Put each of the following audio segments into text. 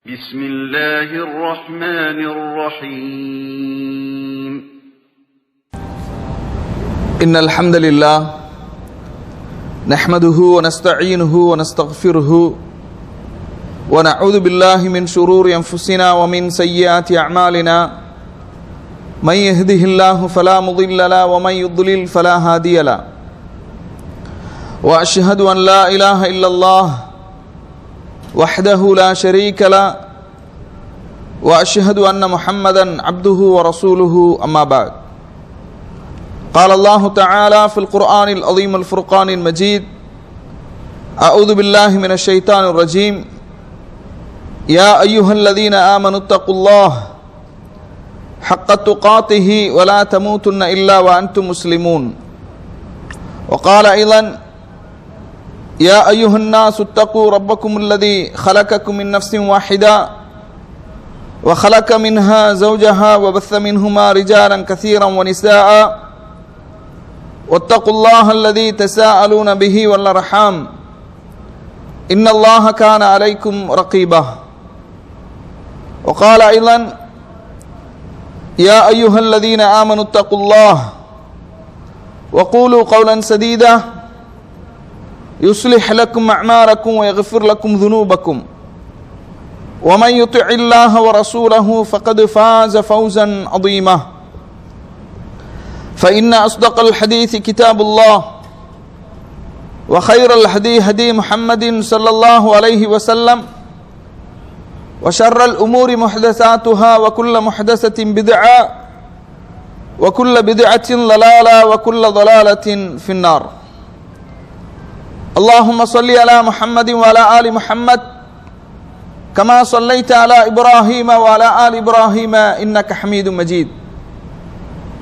بسم الله الرحمن الرحيم إن الحمد لله نحمده ونستعينه ونستغفره ونعوذ بالله من شرور أنفسنا ومن سيئات أعمالنا من يهده الله فلا مضل له ومن يضلل فلا هادي له وأشهد أن لا إله إلا الله وحده لا شريك له وأشهد أن محمدا عبده ورسوله أما بعد قال الله تعالى في القرآن العظيم الفرقان المجيد أعوذ بالله من الشيطان الرجيم يا أيها الذين آمنوا اتقوا الله حق تقاته ولا تموتن إلا وأنتم مسلمون وقال أيضا يا أيها الناس اتقوا ربكم الذي خلقكم من نفس واحدة وخلق منها زوجها وبث منهما رجالا كثيرا ونساء واتقوا الله الذي تساءلون به والأرحام إن الله كان عليكم رقيبا وقال أيضا يا أيها الذين آمنوا اتقوا الله وقولوا قولا سديدا يصلح لكم أعمالكم ويغفر لكم ذنوبكم ومن يطع الله ورسوله فقد فاز فوزا عظيما فإن أصدق الحديث كتاب الله وخير الهدي هدي محمد صلى الله عليه وسلم وشر الأمور محدثاتها وكل محدثة بدعة وكل بدعة ضلالة وكل ضلالة في النار اللهم صل على محمد وعلى آل محمد كما صليت على إبراهيم وعلى آل إبراهيم إنك حميد مجيد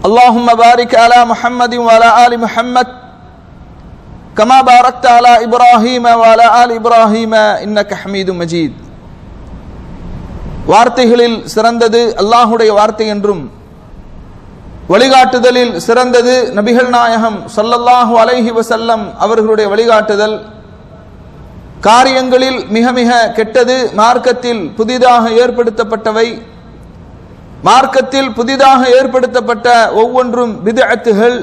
اللهم بارك على محمد وعلى آل محمد كما باركت على إبراهيم وعلى آل إبراهيم إنك حميد مجيد வார்த்தைகளில் சிறந்தது அல்லாஹ்வுடைய வார்த்தை என்றும் வழிகாட்டுதலில் சிறந்தது நபிகள் நாயகம் ஸல்லல்லாஹு அலைஹி வஸல்லம் அவர்களுடைய வழிகாட்டுதல். காரியங்களில் மிக மிக கெட்டது மார்க்கத்தில் புதிதாக ஏற்படுத்தப்பட்டவை. மார்க்கத்தில் புதிதாக ஏற்படுத்தப்பட்ட ஒவ்வொன்றும் பித்அத்துகள்,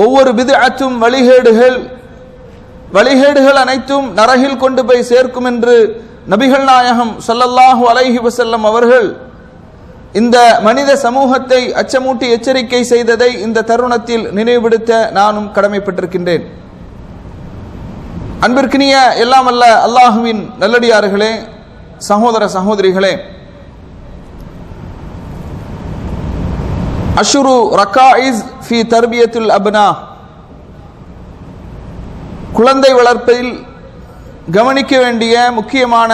ஒவ்வொரு பித்அத்தும் வழிகேடுகள். வழிகேடுகள் அனைத்தும் நரகில் கொண்டு போய் சேர்க்கும் என்று நபிகள் நாயகம் ஸல்லல்லாஹு அலைஹி வஸல்லம் அவர்கள் இந்த மனித சமூகத்தை அச்சமூட்டி எச்சரிக்கை செய்ததை இந்த தருணத்தில் நினைவுபடுத்த நானும் கடமைப்பட்டிருக்கின்றேன். அன்பிற்கினிய எல்லாம் அல்ல அல்லாஹுவின் நல்லடியார்களே, சகோதர சகோதரிகளே, அஷ்ரு ரகாயிஸ் ஃபி தர்பியத்துல் அப்னா, குழந்தை வளர்ப்பில் கவனிக்க வேண்டிய முக்கியமான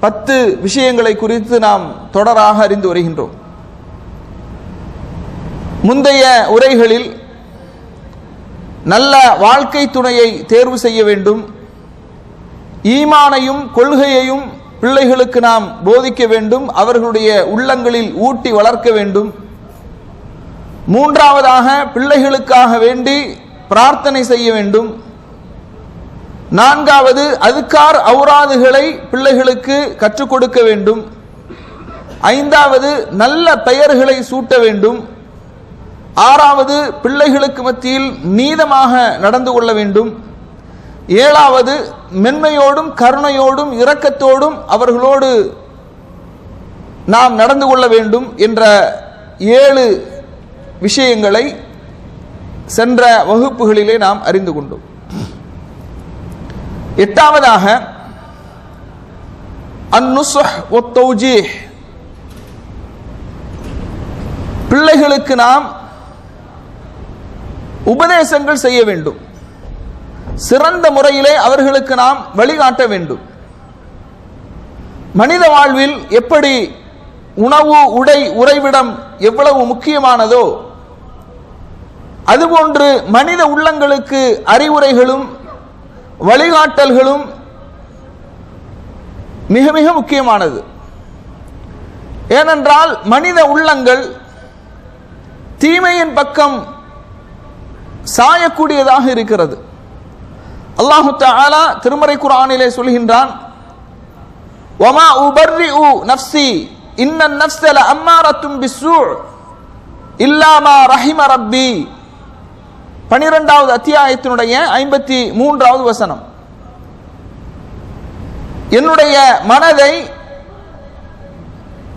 10 விஷயங்களை குறித்து நாம் தொடராக அறிந்து வருகின்றோம். முந்தைய உரைகளில் நல்ல வாழ்க்கை துணையை தேர்வு செய்ய வேண்டும், ஈமானையும் கொள்கையையும் பிள்ளைகளுக்கு நாம் போதிக்க வேண்டும், அவர்களுடைய உள்ளங்களில் ஊட்டி வளர்க்க வேண்டும். மூன்றாவதாக பிள்ளைகளுக்காக வேண்டி பிரார்த்தனை செய்ய வேண்டும். நான்காவது அதுக்கார் ஔராதுகளை பிள்ளைகளுக்கு கற்றுக் கொடுக்க வேண்டும். ஐந்தாவது நல்ல பெயர்களை சூட்ட வேண்டும். ஆறாவது பிள்ளைகளுக்கு மத்தியில் நீதமாக நடந்து கொள்ள வேண்டும். ஏழாவது மென்மையோடும் கருணையோடும் இரக்கத்தோடும் அவர்களோடு நாம் நடந்து கொள்ள வேண்டும் என்ற 7 விஷயங்களை சென்ற வகுப்புகளிலே நாம் அறிந்து கொண்டோம். எட்டாவதாக அன்-நுஸ்ஹ் வத்-தௌஜீஹ், பிள்ளைகளுக்கு நாம் உபதேசங்கள் செய்ய வேண்டும். சிறந்த முறையிலே அவர்களுக்கு நாம் வழிகாட்ட வேண்டும். மனித வாழ்வில் எப்படி உணவு, உடை, உறைவிடம் எவ்வளவு முக்கியமானதோ அதுபோன்று மனித உள்ளங்களுக்கு அறிவுரைகளும் வழிகாட்டல்களும் மிக மிக முக்கியமானது. ஏனென்றால் மனித உள்ளங்கள் தீமையின் பக்கம் சாயக்கூடியதாக இருக்கிறது. அல்லாஹு தஆலா திருமறை குர்ஆனிலே சொல்கின்றான், வமா உபர்ரிஉ நஃப்ஸி இன்னன் நஃப்ஸ லஅம்மாரத்தும் பிஸ்ஸூ இல்லா மா ரஹிம ரப்பி. 12வது அத்தியாயத்தினுடைய 53வது வசனம். என்னுடைய மனதை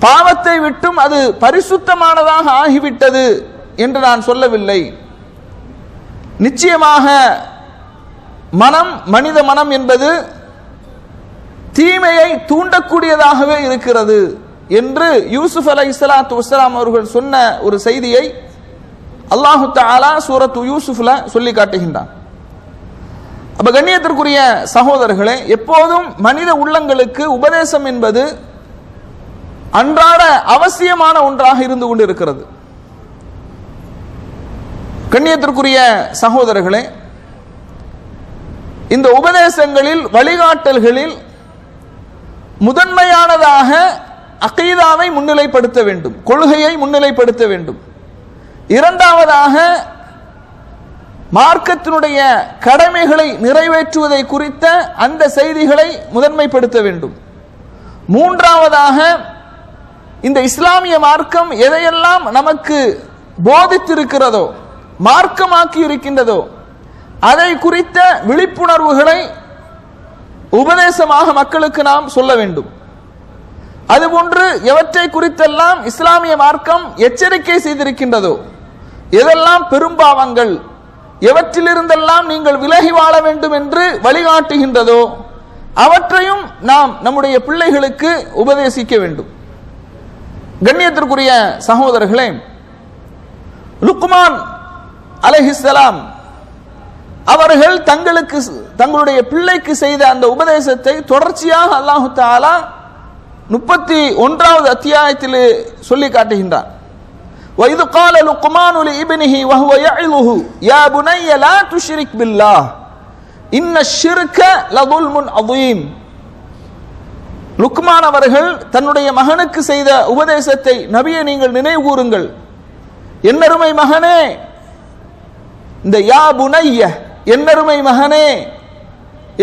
பாவத்தை விட்டும் அது பரிசுத்தமானதாக ஆகிவிட்டது என்று நான் சொல்லவில்லை. நிச்சயமாக மனம், மனித மனம் என்பது தீமையை தூண்டக்கூடியதாகவே இருக்கிறது என்று யூசுப் அலைஹிஸ்ஸலாத்து வஸ்ஸலாம் அவர்கள் சொன்ன ஒரு செய்தியை அல்லாஹு தஆலா சூரத்து யூசுஃப்ல சொல்லி காட்டுகின்றான். அப்ப கண்ணியத்திற்குரிய சகோதரர்களே, எப்போதும் மனித உள்ளங்களுக்கு உபதேசம் என்பது அன்றாட அவசியமான ஒன்றாக இருந்து கொண்டிருக்கிறது. கண்ணியத்திற்குரிய சகோதரர்களே, இந்த உபதேசங்களில், வழிகாட்டல்களில் முதன்மையானதாக அகீதாவை முன்னிலைப்படுத்த வேண்டும், கொள்கையை முன்னிலைப்படுத்த வேண்டும். இரண்டாவதாக மார்க்கத்தினுடைய கடமைகளை நிறைவேற்றுவதை குறித்த அந்த செய்திகளை முதன்மைப்படுத்த வேண்டும். மூன்றாவதாக இந்த இஸ்லாமிய மார்க்கம் எதையெல்லாம் நமக்கு போதித்திருக்கிறதோ, மார்க்கமாக்கி இருக்கின்றதோ, அதை குறித்த விழிப்புணர்வுகளை உபதேசமாக மக்களுக்கு நாம் சொல்ல வேண்டும். அதுபோன்று எவற்றை குறித்தெல்லாம் இஸ்லாமிய மார்க்கம் எச்சரிக்கை செய்திருக்கின்றதோ, எதெல்லாம் பெரும்பாவங்கள், எவற்றிலிருந்தெல்லாம் நீங்கள் விலகி வாழ வேண்டும் என்று வழிகாட்டுகின்றதோ அவற்றையும் நாம் நம்முடைய பிள்ளைகளுக்கு உபதேசிக்க வேண்டும். கண்ணியத்திற்குரிய சகோதரர்களே, லுக்மான் அலைஹிஸ்ஸலாம் அவர்கள் தங்களுடைய பிள்ளைக்கு செய்த அந்த உபதேசத்தை தொடர்ச்சியாக அல்லாஹு தஆலா 31வது அத்தியாயத்தில் சொல்லி காட்டுகின்றார். وَإِذْ قَالَ لُقْمَانُ لِابْنِهِ وَهُوَ يَعِظُهُ يَا بُنَيَّ لَا تُشْرِكْ بِاللَّهِ إِنَّ الشِّرْكَ لَظُلْمٌ عَظِيمٌ. லுக்மான் அவர்கள் தன்னுடைய மகனுக்கு செய்த உபதேசத்தை நபியை நீங்கள் நினைவு கூறுங்கள். என்னருமை மகனே, இந்த யா புனைய, என்னருமை மகனே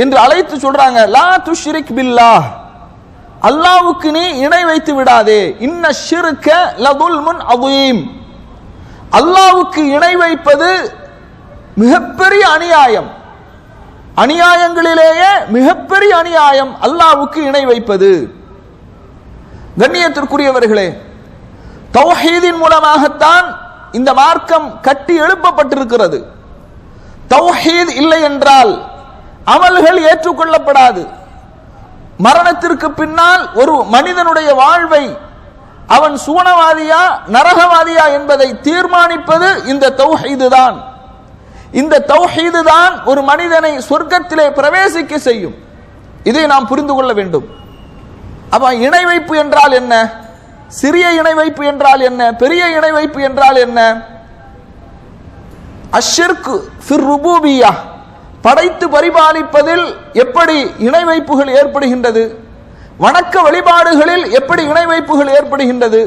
என்று அழைத்து சொல்றாங்க. லா துஷ்ரிக் பில்லாஹ், அல்லாஹ்வுக்கு நீ இணை வைத்து விடாதே. இன்ன ஷிர்க லதுல்முன் அதீம், அல்லாஹ்வுக்கு இணை வைப்பது மிகப்பெரிய அநியாயம். அநியாயங்களிலேயே மிகப்பெரிய அநியாயம் அல்லாஹ்வுக்கு இணை வைப்பது. கண்ணியத்திற்குரியவர்களே, தௌஹீதின் மூலமாகத்தான் இந்த மார்க்கம் கட்டி எழுப்பப்பட்டிருக்கிறது. தௌஹீத் இல்லை என்றால் அமல்கள் ஏற்றுக்கொள்ளப்படாது. மரணத்திற்கு பின்னால் ஒரு மனிதனுடைய வாழ்வை அவன் சூனவாதியா நரகவாதியா என்பதை தீர்மானிப்பது இந்த தௌஹீது தான். இந்த தௌஹீது தான் ஒரு மனிதனை சொர்க்கத்திலே பிரவேசிக்க செய்யும். இதை நாம் புரிந்து கொள்ள வேண்டும். அப்ப இணை வைப்பு என்றால் என்ன? சிறிய இணை வைப்பு என்றால் என்ன? பெரிய இணை வைப்பு என்றால் என்ன? அஷ்ஷிர்க் ஃபிர் ருபூபிய்யா, படைத்து பரிபாலிப்பதில் எப்படி இணை வைப்புகள் ஏற்படுகின்றது, வணக்க வழிபாடுகளில் எப்படி இணை வைப்புகள் ஏற்படுகின்றது,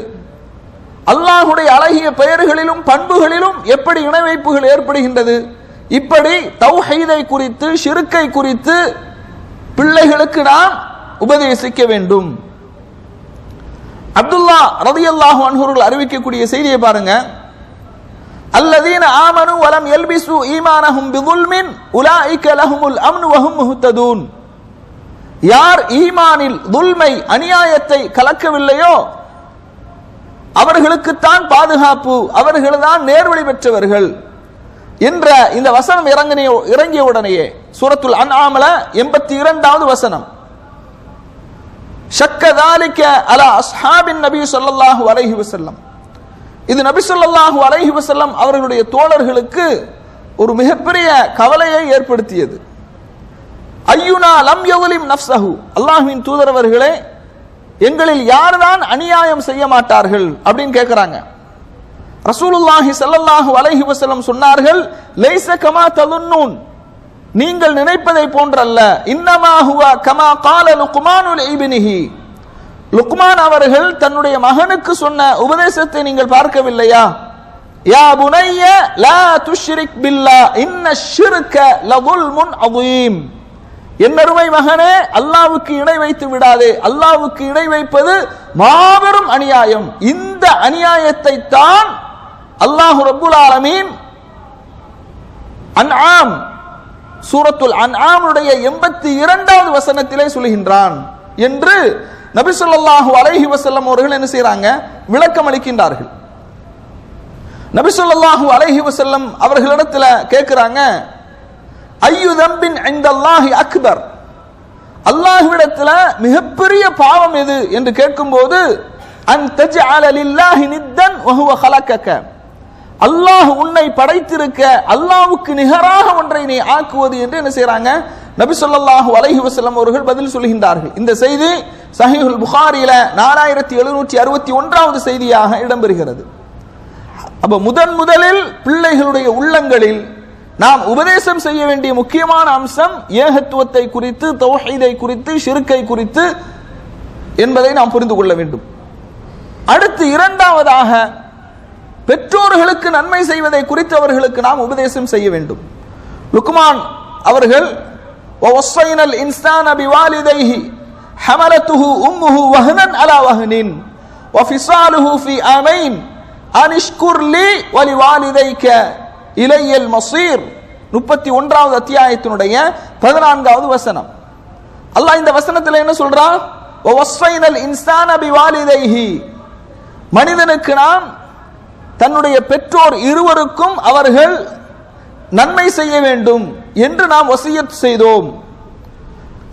அல்லாஹுடைய அழகிய பெயர்களிலும் பண்புகளிலும் எப்படி இணை வைப்புகள் ஏற்படுகின்றது, இப்படி தௌஹீதை குறித்து, ஷிர்க்கை குறித்து பிள்ளைகளுக்கு நாம் உபதேசிக்க வேண்டும். அப்துல்லா ரலியல்லாஹு அன்ஹு அவர்கள் அறிவிக்கக்கூடிய செய்தியை பாருங்க. அல்லதீன ஆமனு வலம் யல்பிசு ஈமானஹும் பிதுல்மின் உலாயிக லஹுமுல் அம்னு வஹும் முஹ்ததூன். யார் ஈமானில் துல்மை, அநியாயத்தை கலக்கவில்லையோ அவர்களுக்குத்தான் பாதுகாப்பு, அவர்கள்தான் நேர்வழி பெற்றவர்கள் என்ற இந்த வசனம் இறங்கிய உடனேயே சூரத்துல் அன்ஆம்ல 82வது வசனம், ஷக்க ذلك على اصحاب النبي صلى الله عليه وسلم, இது நபி ஸல்லல்லாஹு அலைஹி வஸல்லம் அவர்களுடைய தோழர்களுக்கு ஒரு மிகப்பெரிய கவலையை ஏற்படுத்தியது. ஐயுனா லம் யظلم நஃப்ஸஹு, அல்லாஹ்வின் தூதர் அவர்களே, எங்களில் யார்தான் அநியாயம் செய்ய மாட்டார்கள் அப்படின்னு கேட்கிறாங்க. ரசூலுல்லாஹி ஸல்லல்லாஹு அலைஹி வஸல்லம் சொன்னார்கள், லைஸ கமா ததுன்னூன், நீங்கள் நினைப்பதை போன்றல்ல. இன்னமா ஹுவ கமா கால லுக்மானு லிப்னிஹி, லுக்மான் அவர்கள் தன்னுடைய மகனுக்கு சொன்ன உபதேசத்தை நீங்கள் பார்க்கவில்லையா? யா புனைய லா துஷ்ரிக் பில்லாஹ் இன்ன ஷிர்க லதுல்முன் அதீம், என் அருமை மகனே, அல்லாஹ்வுக்கு இணை வைத்து விடாதே. அல்லாஹ்வுக்கு இணை வைப்பது மாபெரும் அநியாயம். இந்த அநியாயத்தை தான் அல்லாஹ் ரப்புல் ஆலமீன் அன்ஆம் சூரத்துல் அன்ஆமுடைய 82வது வசனத்திலே சொல்கின்றான் என்று நபி ஸல்லல்லாஹு அலைஹி வஸல்லம் அவர்கள் என்ன செய்றாங்க? விளக்கம் அளிக்கின்றார்கள். நபி ஸல்லல்லாஹு அலைஹி வஸல்லம் அவர்களிடத்துல கேட்கிறாங்க, ஐயு தம்பின் இன்தல்லாஹி அக்பர், அல்லாஹ்விடத்துல மிகப்பெரிய பாவம் எது என்று கேட்கும்போது, அன் தஜ்அல லில்லாஹி நித்தன் வஹுவ ஹலகக, அல்லாஹ் உன்னை படைத்திருக்க அல்லாஹ்வுக்கு நிகராக ஒன்றை நீ ஆக்குவது என்று என்ன செய்றாங்க? நபி ஸல்லல்லாஹு அலைஹி வஸல்லம் அவர்கள் பதில் சொல்கின்றார்கள். இந்த செய்தி சஹீஹுல் புகாரியில 4761வது செய்தியாக இடம்பெறுகிறது. அப்ப முதலில் பிள்ளைகளுடைய உள்ளங்களில் நாம் உபதேசம் செய்ய வேண்டிய முக்கியமான அம்சம் ஏகத்துவத்தை குறித்து, தௌஹீதை குறித்து, ஷிர்கை குறித்து என்பதை நாம் புரிந்து கொள்ள வேண்டும். அடுத்து இரண்டாவதாக பெற்றோர்களுக்கு நன்மை செய்வதை குறித்து அவர்களுக்கு நாம் உபதேசம் செய்ய வேண்டும். லுக்மான் அவர்கள் வவஸ்ஸைனல் இன்சான பிவாலிதைஹி ஹமலத்துஹு உம்முஹு வஹ்னன் அலா வஹ்னின் வஃபிஸாலுஹு ஃபீ ஆமைன் அனிஷ்குர் லி வலிவாலிதைக இலையல் மசீர். 31வது அத்தியாயத்தினுடைய 14வது வசனம். அல்லாஹ் இந்த வசனத்தில் என்ன சொல்றான்? வவஸ்ஸைனல் இன்சான பிவாலிதைஹி, மனிதனுக்கு நாம் தன்னுடைய பெற்றோர் இருவருக்கும் அவர்கள் நன்மை செய்ய வேண்டும் என்று நாம் வசியத் செய்தோம்.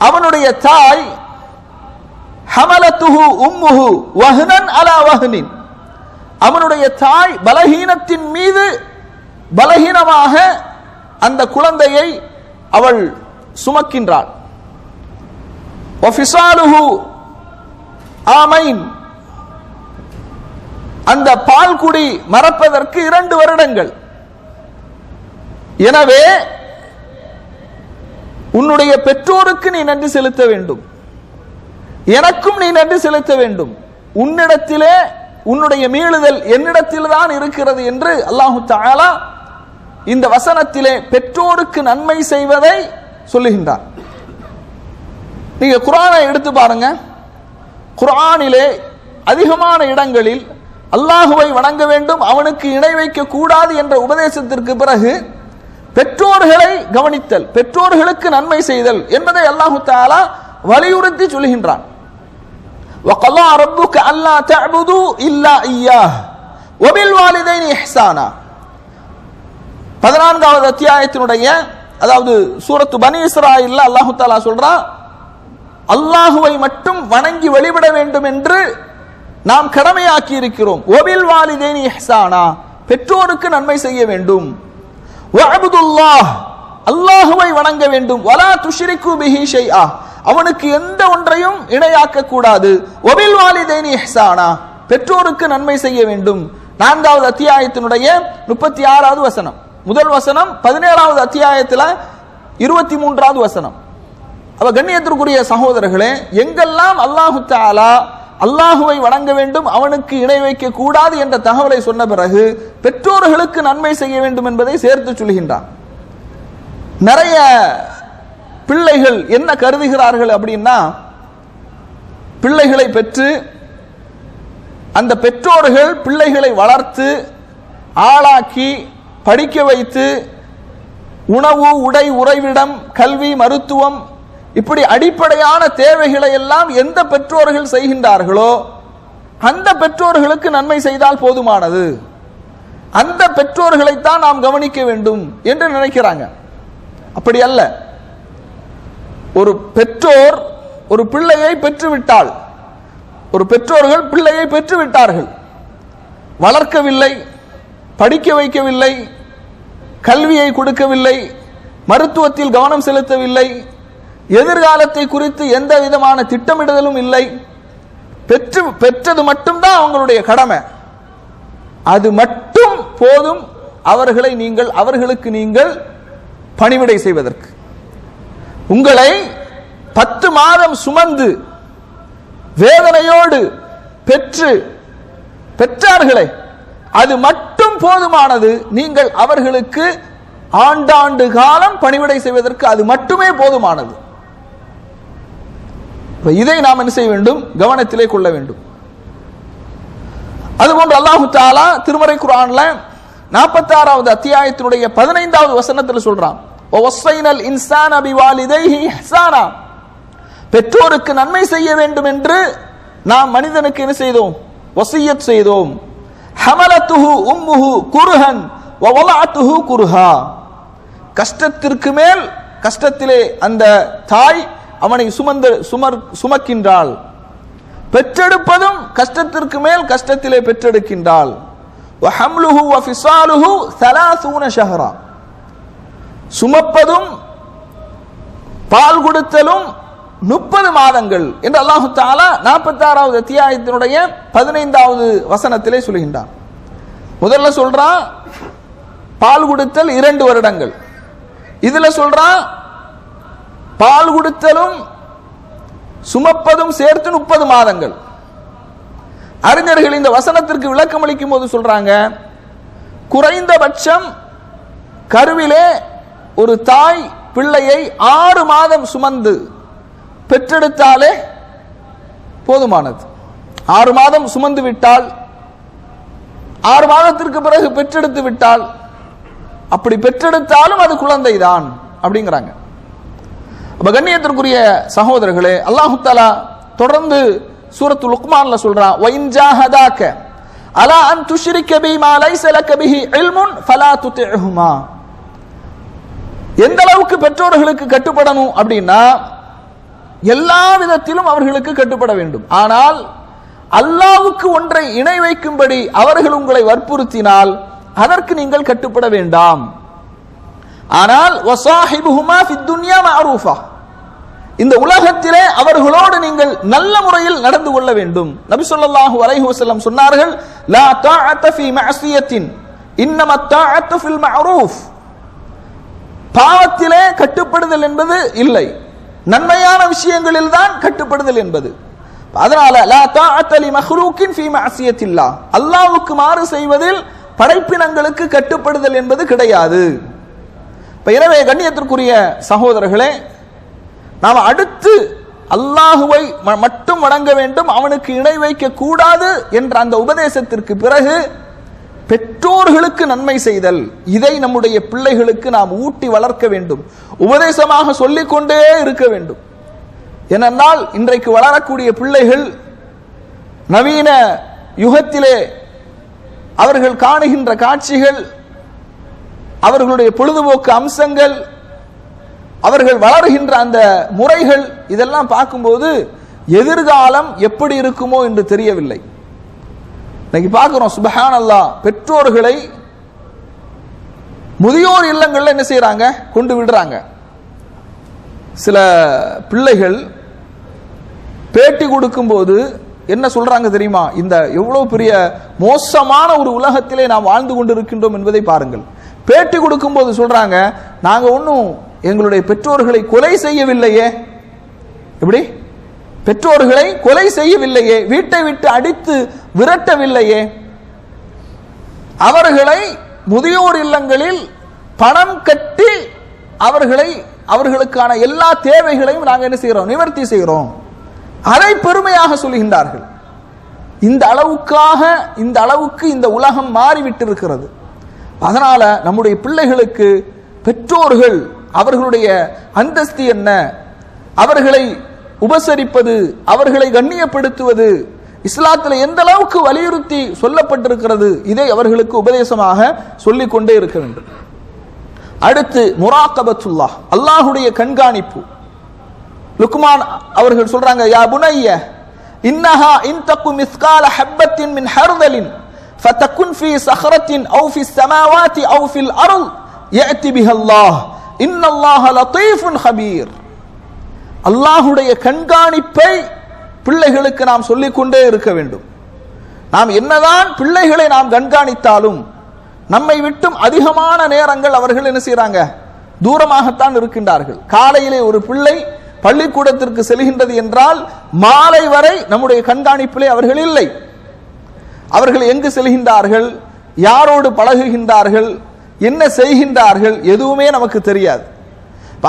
அவனுடைய தாய் ஹமலத்துஹு உம்முஹு வஹ்னன் அலா வஹ்னின், அவனுடைய தாய் பலஹீனத்தின் மீது பலஹீனமாக அந்த குழந்தையை அவள் சுமக்கின்றாள். வஃபிஸாலுஹு ஆமைன், அந்த பால் குடி மறப்பதற்கு 2 வருடங்கள். எனவே உன்னுடைய பெற்றோருக்கு நீ நன்றி செலுத்த வேண்டும், எனக்கும் நீ நன்றி செலுத்த வேண்டும். உன்னிடத்திலே உன்னுடைய மீளுதல் என்னிடத்தில் தான் இருக்கிறது என்று அல்லாஹு தஆலா இந்த வசனத்திலே பெற்றோருக்கு நன்மை செய்வதை சொல்லுகின்றார். நீங்க குர்ஆனை எடுத்து பாருங்க. குர்ஆனிலே அதிகமான இடங்களில் அல்லாஹுவை வணங்க வேண்டும், அவனுக்கு இணை வைக்க கூடாது என்ற உபதேசத்திற்கு பிறகு பெற்றோர்களை கவனித்தல், பெற்றோர்களுக்கு நன்மை செய்தல் என்பதை அல்லாஹு தஆலா வலியுறுத்தி சொல்கின்றான். وَقَضَى رَبُّكَ أَلَّا تَعْبُدُوا إِلَّا إِيَّاهُ وَبِالْوَالِدَيْنِ إِحْسَانًا. 14வது அத்தியாயத்தினுடைய, அதாவது சூரத்து பனி இஸ்ராயீல்ல அல்லாஹு தஆலா சொல்றான், அல்லாஹுவை மட்டும் வணங்கி வழிபட வேண்டும் என்று நாம் கடமையாக்கி இருக்கிறோம். ஒபில் வாலிதைனி இஹ்சானா, பெற்றோருக்கு நன்மை செய்ய வேண்டும். வஅபுதுல்லாஹ், அல்லாஹுவை வணங்க வேண்டும். வலா துஷ்ரிகு பிஹி ஷைஆ, அவனுக்கு எந்த ஒன்றையும் இணையாக்க கூடாது. ஒபில் வாலிதைனி இஹ்சானா, பெற்றோருக்கு நன்மை செய்ய வேண்டும். 4வது அத்தியாயத்தினுடைய 36வது வசனம். முதல் வசனம் 17வது அத்தியாயத்தில் 23வது வசனம். அவ கண்ணியத்திற்குரிய சகோதரர்களே, எங்கெல்லாம் அல்லாஹு தஆலா அல்லாஹுவை வணங்க வேண்டும், அவனுக்கு இணை வைக்க கூடாது என்ற தகவலை சொன்ன பிறகு பெற்றோர்களுக்கு நன்மை செய்ய வேண்டும் என்பதை சேர்த்து சொல்கின்றான். நிறைய பிள்ளைகள் என்ன கருதுகிறார்கள் அப்படின்னா, பிள்ளைகளை பெற்று அந்த பெற்றோர்கள் பிள்ளைகளை வளர்த்து ஆளாக்கி படிக்க வைத்து உணவு, உடை, உறைவிடம், கல்வி, மருத்துவம், இப்படி அடிப்படையான தேவைகளை எல்லாம் எந்த பெற்றோர்கள் செய்கின்றார்களோ அந்த பெற்றோர்களுக்கு நன்மை செய்தால் போதுமானது, அந்த பெற்றோர்களைத்தான் நாம் கவனிக்க வேண்டும் என்று நினைக்கிறாங்க. அப்படி அல்ல. ஒரு பெற்றோர் ஒரு பிள்ளையை பெற்றுவிட்டால், ஒரு பெற்றோர்கள் பிள்ளையை பெற்றுவிட்டார்கள், வளர்க்கவில்லை, படிக்க வைக்கவில்லை, கல்வியை கொடுக்கவில்லை, மருத்துவத்தில் கவனம் செலுத்தவில்லை, எதிர்காலத்தை குறித்து எந்த விதமான திட்டமிடுதலும் இல்லை, பெற்றது மட்டும்தான் அவங்களுடைய கடமை, அது மட்டும் போதும் அவர்களுக்கு நீங்கள் பணிவிடை செய்வதற்கு. உங்களை 10 மாதம் சுமந்து வேதனையோடு பெற்றார்களே, அது மட்டும் போதுமானது. நீங்கள் அவர்களுக்கு ஆண்டாண்டு காலம் பணிவிடை செய்வதற்கு அது மட்டுமே போதுமானது. இதை நாம் என்ன செய்ய வேண்டும்? கவனத்திலே கொள்ள வேண்டும். அதுபோன்று அல்லாஹு தஆலா திருமறை குர்ஆன்ல 46வது அத்தியாயத்தினுடைய 15வது வசனத்தில் சொல்றான், வஸைனல் இன்சான பிவாலிதைஹி இஹ்சானா, பெற்றோருக்கு நன்மை செய்ய வேண்டும் என்று நாம் மனிதனுக்கு என்ன செய்தோம்? வசியத் செய்தோம். ஹமலத்துஹு உம்முஹு குர்ஹன் வ வலஅத்துஹு குர்ஹா, கஷ்டத்திற்கு மேல் கஷ்டத்திலே அந்த தாய் அவனை சுமக்கின்றாள், பெற்றெடுப்பதும் கஷ்டத்திற்கு மேல் கஷ்டத்திலே பெற்றெடுக்கின்றாள். வஹம்லுஹு வஃபிஸாலுஹு 30 ஷஹரா, சுமப்பதும் பால் கொடுத்தலும் 30 மாதங்கள் என்று அல்லாஹு தஆலா 46வது அத்தியாயத்தினுடைய 15வது வசனத்திலே சொல்கின்றான். முதல்ல சொல்றான் பால் கொடுத்தல் 2 வருடங்கள், இதுல சொல்றான் பால் கொடுத்தலும் சுமப்பதும் சேர்த்து 30 மாதங்கள். அறிஞர்கள் இந்த வசனத்திற்கு விளக்கம் அளிக்கும் போது சொல்றாங்க, குறைந்தபட்சம் கருவிலே ஒரு தாய் பிள்ளையை 6 மாதம் சுமந்து பெற்றெடுத்தாலே போதுமானது. 6 மாதம் சுமந்து விட்டால், 6 மாதத்திற்கு பிறகு பெற்றெடுத்து விட்டால், அப்படி பெற்றெடுத்தாலும் அது குழந்தைதான் அப்படிங்கிறாங்க. அப்ப கண்ணியத்திற்குரிய சகோதரர்களே, அல்லாஹு தஆலா தொடர்ந்து சூரத்துல் லுக்மான்ல சொல்றான், வஇன் ஜாஹதாக அலா அன் துஷ்ரிக பிமா லைஸ லக பிஹி இல்முன் ஃபலா துதிஹுமா, எந்த அளவுக்கு பெற்றோர்களுக்கு கட்டுப்படணும் அப்படின்னா எல்லா விதத்திலும் அவர்களுக்கு கட்டுப்பட வேண்டும். ஆனால் அல்லாஹ்வுக்கு ஒன்றை இணை வைக்கும்படி அவர்கள் உங்களை வற்புறுத்தினால் அதற்கு நீங்கள் கட்டுப்பட வேண்டாம். ஆனால் வஸாஹிபுஹுமா ஃபித் துன்யா மஅரூஃபா, இந்த உலகத்திலே அவர்களோடு நீங்கள் நல்ல முறையில் நடந்து கொள்ள வேண்டும். நபி ஸல்லல்லாஹு அலைஹி வஸல்லம் சொன்னார்கள், லா தாஅத ஃபீ மஅசியத்தின் இன்னமா தாஅத்து ஃபில் மஅரூஃப், பாவத்திலே கட்டுப்படுதல் என்பது இல்லை, நன்மையான விஷயங்களில் தான் கட்டுப்படுதல் என்பது. அதனால லா தாஅத லி மக்லூக்கின் ஃபீ மஅசியத்தில்லாஹ், அல்லாஹ்வுக்கு மாறு செய்வதில் படைப்பினங்களுக்கு கட்டுப்படுதல் என்பது கிடையாது. எனவே கண்ணியத்திற்குரிய சகோதரர்களே, நாம் அடுத்து அல்லாஹுவை மட்டும் வணங்க வேண்டும், அவனுக்கு இணை வைக்க கூடாது என்ற அந்த உபதேசத்திற்கு பிறகு பெற்றோர்களுக்கு நன்மை செய்தல், இதை நம்முடைய பிள்ளைகளுக்கு நாம் ஊட்டி வளர்க்க வேண்டும், உபதேசமாக சொல்லிக்கொண்டே இருக்க வேண்டும். ஏனென்றால் இன்றைக்கு வளரக்கூடிய பிள்ளைகள் நவீன யுகத்திலே அவர்கள் காணுகின்ற காட்சிகள், அவர்களுடைய பொழுதுபோக்கு அம்சங்கள், அவர்கள் வளர்கின்ற அந்த முறைகள், இதெல்லாம் பார்க்கும்போது எதிர்காலம் எப்படி இருக்குமோ என்று தெரியவில்லை. இன்னைக்கு பார்க்கிறோம், சுப்ஹானல்லாஹ், பெற்றோர்களை முதியோர் இல்லங்கள்ல என்ன செய்யறாங்க? கொண்டு விடுறாங்க. சில பிள்ளைகள் பேட்டி கொடுக்கும் போது என்ன சொல்றாங்க தெரியுமா? இந்த எவ்வளவு பெரிய மோசமான ஒரு உலகத்திலே நாம் வாழ்ந்து கொண்டிருக்கின்றோம் என்பதை பாருங்கள். பேட்டி கொடுக்கும் போது சொல்றாங்க, நாங்க ஒன்னும் எங்களுடைய பெற்றோர்களை கொலை செய்யவில்லையே. எப்படி? பெற்றோர்களை கொலை செய்யவில்லையே, வீட்டை விட்டு அடித்து விரட்டவில்லையே, அவர்களை முதியோர் இல்லங்களில் பணம் கட்டி அவர்களுக்கான எல்லா தேவைகளையும் நாங்கள் என்ன செய்கிறோம்? நிவர்த்தி செய்கிறோம். அதை பெருமையாக சொல்கின்றார்கள். இந்த அளவுக்கு இந்த உலகம் மாறிவிட்டிருக்கிறது. அதனால நம்முடைய பிள்ளைகளுக்கு பெற்றோர்கள், அவர்களுடைய அந்தஸ்து என்ன, அவர்களை உபசரிப்பது, அவர்களை கண்ணியப்படுத்துவது இஸ்லாத்தில் எந்த அளவுக்கு வலியுறுத்தி சொல்லப்பட்டிருக்கிறது, இதை அவர்களுக்கு உபதேசமாக சொல்லிக் கொண்டே இருக்க வேண்டும். அடுத்து முராகபத்துல்லாஹ், அல்லாஹுடைய கண்காணிப்பு. லுக்மான் அவர்கள் சொல்றாங்க, யா புனைய இன்னஹா இன் தகு மிஸ்கால ஹப்பத்தின் மின் ஹர்தலின் ஃபதகுன் ஃபீ ஸஹரத்தின் அவு ஃபிஸ் ஸமாவாத்தி அவு ஃபில் அர்ள் யஅதி பிஹல்லாஹ் இன்னல்லாஹ லதீஃபுன் ஹபீர். அல்லாஹுடைய கண்காணிப்பை பிள்ளைகளுக்கு நாம் சொல்லிக்கொண்டே இருக்க வேண்டும். நாம் என்னதான் பிள்ளைகளை நாம் கண்காணித்தாலும் நம்மை விட்டும் அதிகமான நேரங்கள் அவர்கள் என்ன செய்யறாங்க? தூரமாகத்தான் இருக்கின்றார்கள். காலையிலே ஒரு பிள்ளை பள்ளிக்கூடத்திற்கு செல்கின்றது என்றால் மாலை வரை நம்முடைய கண்காணிப்பிலே அவர்கள் இல்லை. அவர்கள் எங்கு செல்கின்றார்கள், யாரோடு பழகுகின்றார்கள், என்ன செய்கின்றார்கள், எதுவுமே நமக்கு தெரியாது.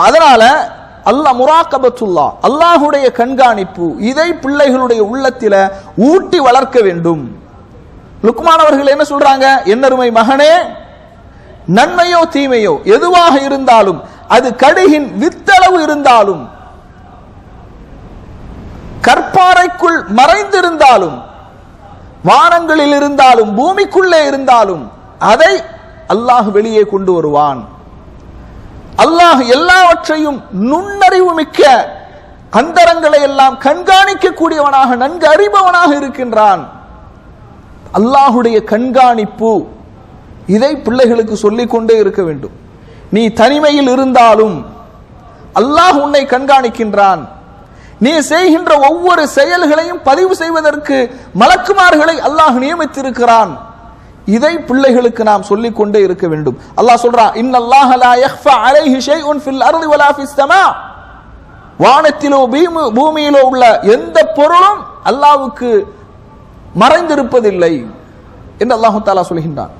அதனால அல்லாஹ் முராகபத்துல்லா, அல்லாஹுடைய கண்காணிப்பு, இதை பிள்ளைகளுடைய உள்ளத்தில ஊட்டி வளர்க்க வேண்டும். லுக்மான் அவர்கள் என்ன சொல்றாங்க? என்னருமை மகனே, நன்மையோ தீமையோ எதுவாக இருந்தாலும், அது கடுகின் வித்தளவு இருந்தாலும், கற்பாறைக்குள் மறைந்திருந்தாலும், வானங்களில் இருந்தாலும், பூமிக்குள்ளே இருந்தாலும், அதை அல்லாஹ் வெளியே கொண்டு வருவான். அல்லாஹ் எல்லாவற்றையும் நுண்ணறிவு மிக்க அந்தரங்களை எல்லாம் கண்காணிக்க கூடியவனாக, நன்கு அறிபவனாக இருக்கின்றான். அல்லாஹுடைய கண்காணிப்பு, இதை பிள்ளைகளுக்கு சொல்லிக் கொண்டே இருக்க வேண்டும். நீ தனிமையில் இருந்தாலும் அல்லாஹ் உன்னை கண்காணிக்கின்றான். நீ செய்கின்ற ஒவ்வொரு செயல்களையும் பதிவு செய்வதற்கு மலக்குமார்களை அல்லாஹ் நியமித்திருக்கிறான். இதை பிள்ளைகளுக்கு நாம் சொல்லிக் கொண்டே இருக்க வேண்டும். அல்லாஹ் சொல்றான், இன்னல்லாஹ லா யக்ஃபா அலைஹி ஷைஉன் ஃபில் அர்தி வலா ஃபிஸ் ஸமா. வானத்திலோ பூமியிலோ உள்ள எந்த பொருளும் அல்லாஹ்வுக்கு மறைந்திருப்பதில்லை என்று அல்லாஹ் தஆலா சொல்கின்றான்.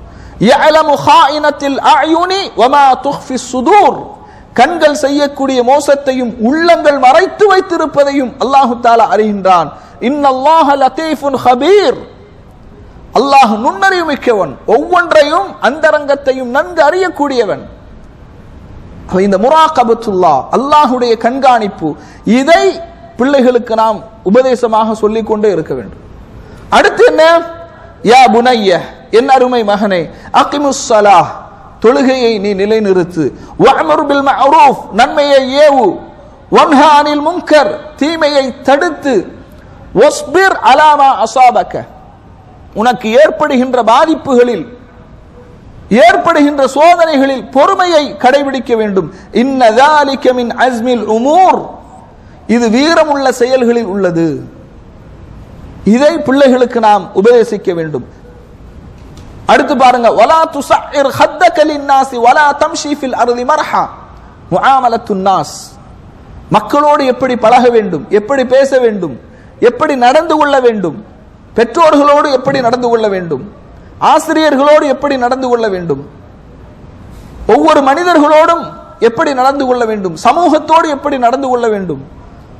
யஅலமு ஹாயினத்தில் அயுனி வமா துஃபிஸ் சுதூர். கண்கள் செய்யக்கூடிய மோசத்தையும் உள்ளங்கள் மறைத்து வைத்திருப்பதையும் அல்லாஹ் தஆலா அறிகின்றான். இன்னல்லாஹ லதீஃபுன் ஹபீர். அல்லாஹ் நுண்ணறிவு மிக்கவன், ஒவ்வொன்றையும் அந்தரங்கத்தையும் நன்கு அறியக்கூடியவன். இந்த முராகபத்துல்லா, அல்லாஹுடைய கண்காணிப்பு, இதை பிள்ளைகளுக்கு நாம் உபதேசமாக சொல்லிக் கொண்டே இருக்க வேண்டும். அடுத்து என்ன? யா புனைய, என் அருமை மகனே, அகிமுஸ் ஸலாஹ், தொழுகையை நீ நிலைநிறுத்து. வஅமுர் பில் மஅரூஃப், நன்மையை ஏவு. வன்ஹா அனில் முன்கர், தீமையை தடுத்து. வஸ்பிர் அலா மா அஸாபக, உனக்கு ஏற்படுகின்ற பாதிப்புகளில், ஏற்படுகின்ற சோதனைகளில் பொறுமையை கடைபிடிக்க வேண்டும். இன்ன ذلك மின் அஸ்மில் உமூர், இது வீரமுள்ள செயல்களில் உள்ளது. இதை பிள்ளைகளுக்கு நாம் உபதேசிக்க வேண்டும். அடுத்து பாருங்க, வலா துஸஇர் ஹத்தக லின்னாஸ் வலா தம்ஷி ஃபில் அர்தி மர்ஹா. முஆமலத்துன் நாஸ், மக்களோடு எப்படி பழக வேண்டும், எப்படி பேச வேண்டும், எப்படி நடந்து கொள்ள வேண்டும், பெற்றோர்களோடு எப்படி நடந்து கொள்ள வேண்டும், ஆசிரியர்களோடு எப்படி நடந்து கொள்ள வேண்டும், ஒவ்வொரு மனிதர்களோடும் எப்படி நடந்து கொள்ள வேண்டும், சமூகத்தோடு எப்படி நடந்து கொள்ள வேண்டும்.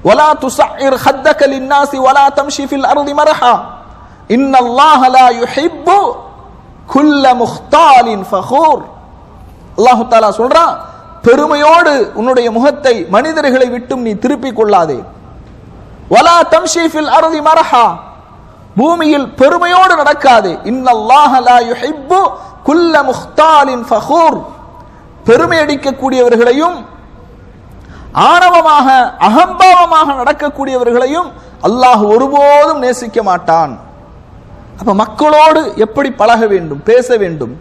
வலா துஸஇர் ஹத்தக லின்னாஸ் வலா தம்ஷி ஃபில் அர்தி மர்ஹா. இன்னல்லாஹ லா யுஹிப்பு குல்ல முக்தாலின் ஃபகூர். அல்லாஹ் தஆலா சொல்றான், பெருமையோடு உன்னுடைய முகத்தை மனிதர்களை விட்டும் நீ திருப்பிக் கொள்ளாதே. வலா தம்ஷி ஃபில் அர்தி மர்ஹா, பூமியில் பெருமையோடு நடக்காதே. இன்னல்லாஹ லா யுஹிப்பு குல்ல முக்தாலின் ஃபகூர், பெருமை அடிக்கக்கூடியவர்களையும் ஆணவமாக அகம்பாவமாக நடக்கக்கூடியவர்களையும் அல்லாஹ் ஒருபோதும் நேசிக்க மாட்டான். அப்ப மக்களோடு எப்படி பழக வேண்டும், பேச வேண்டும்,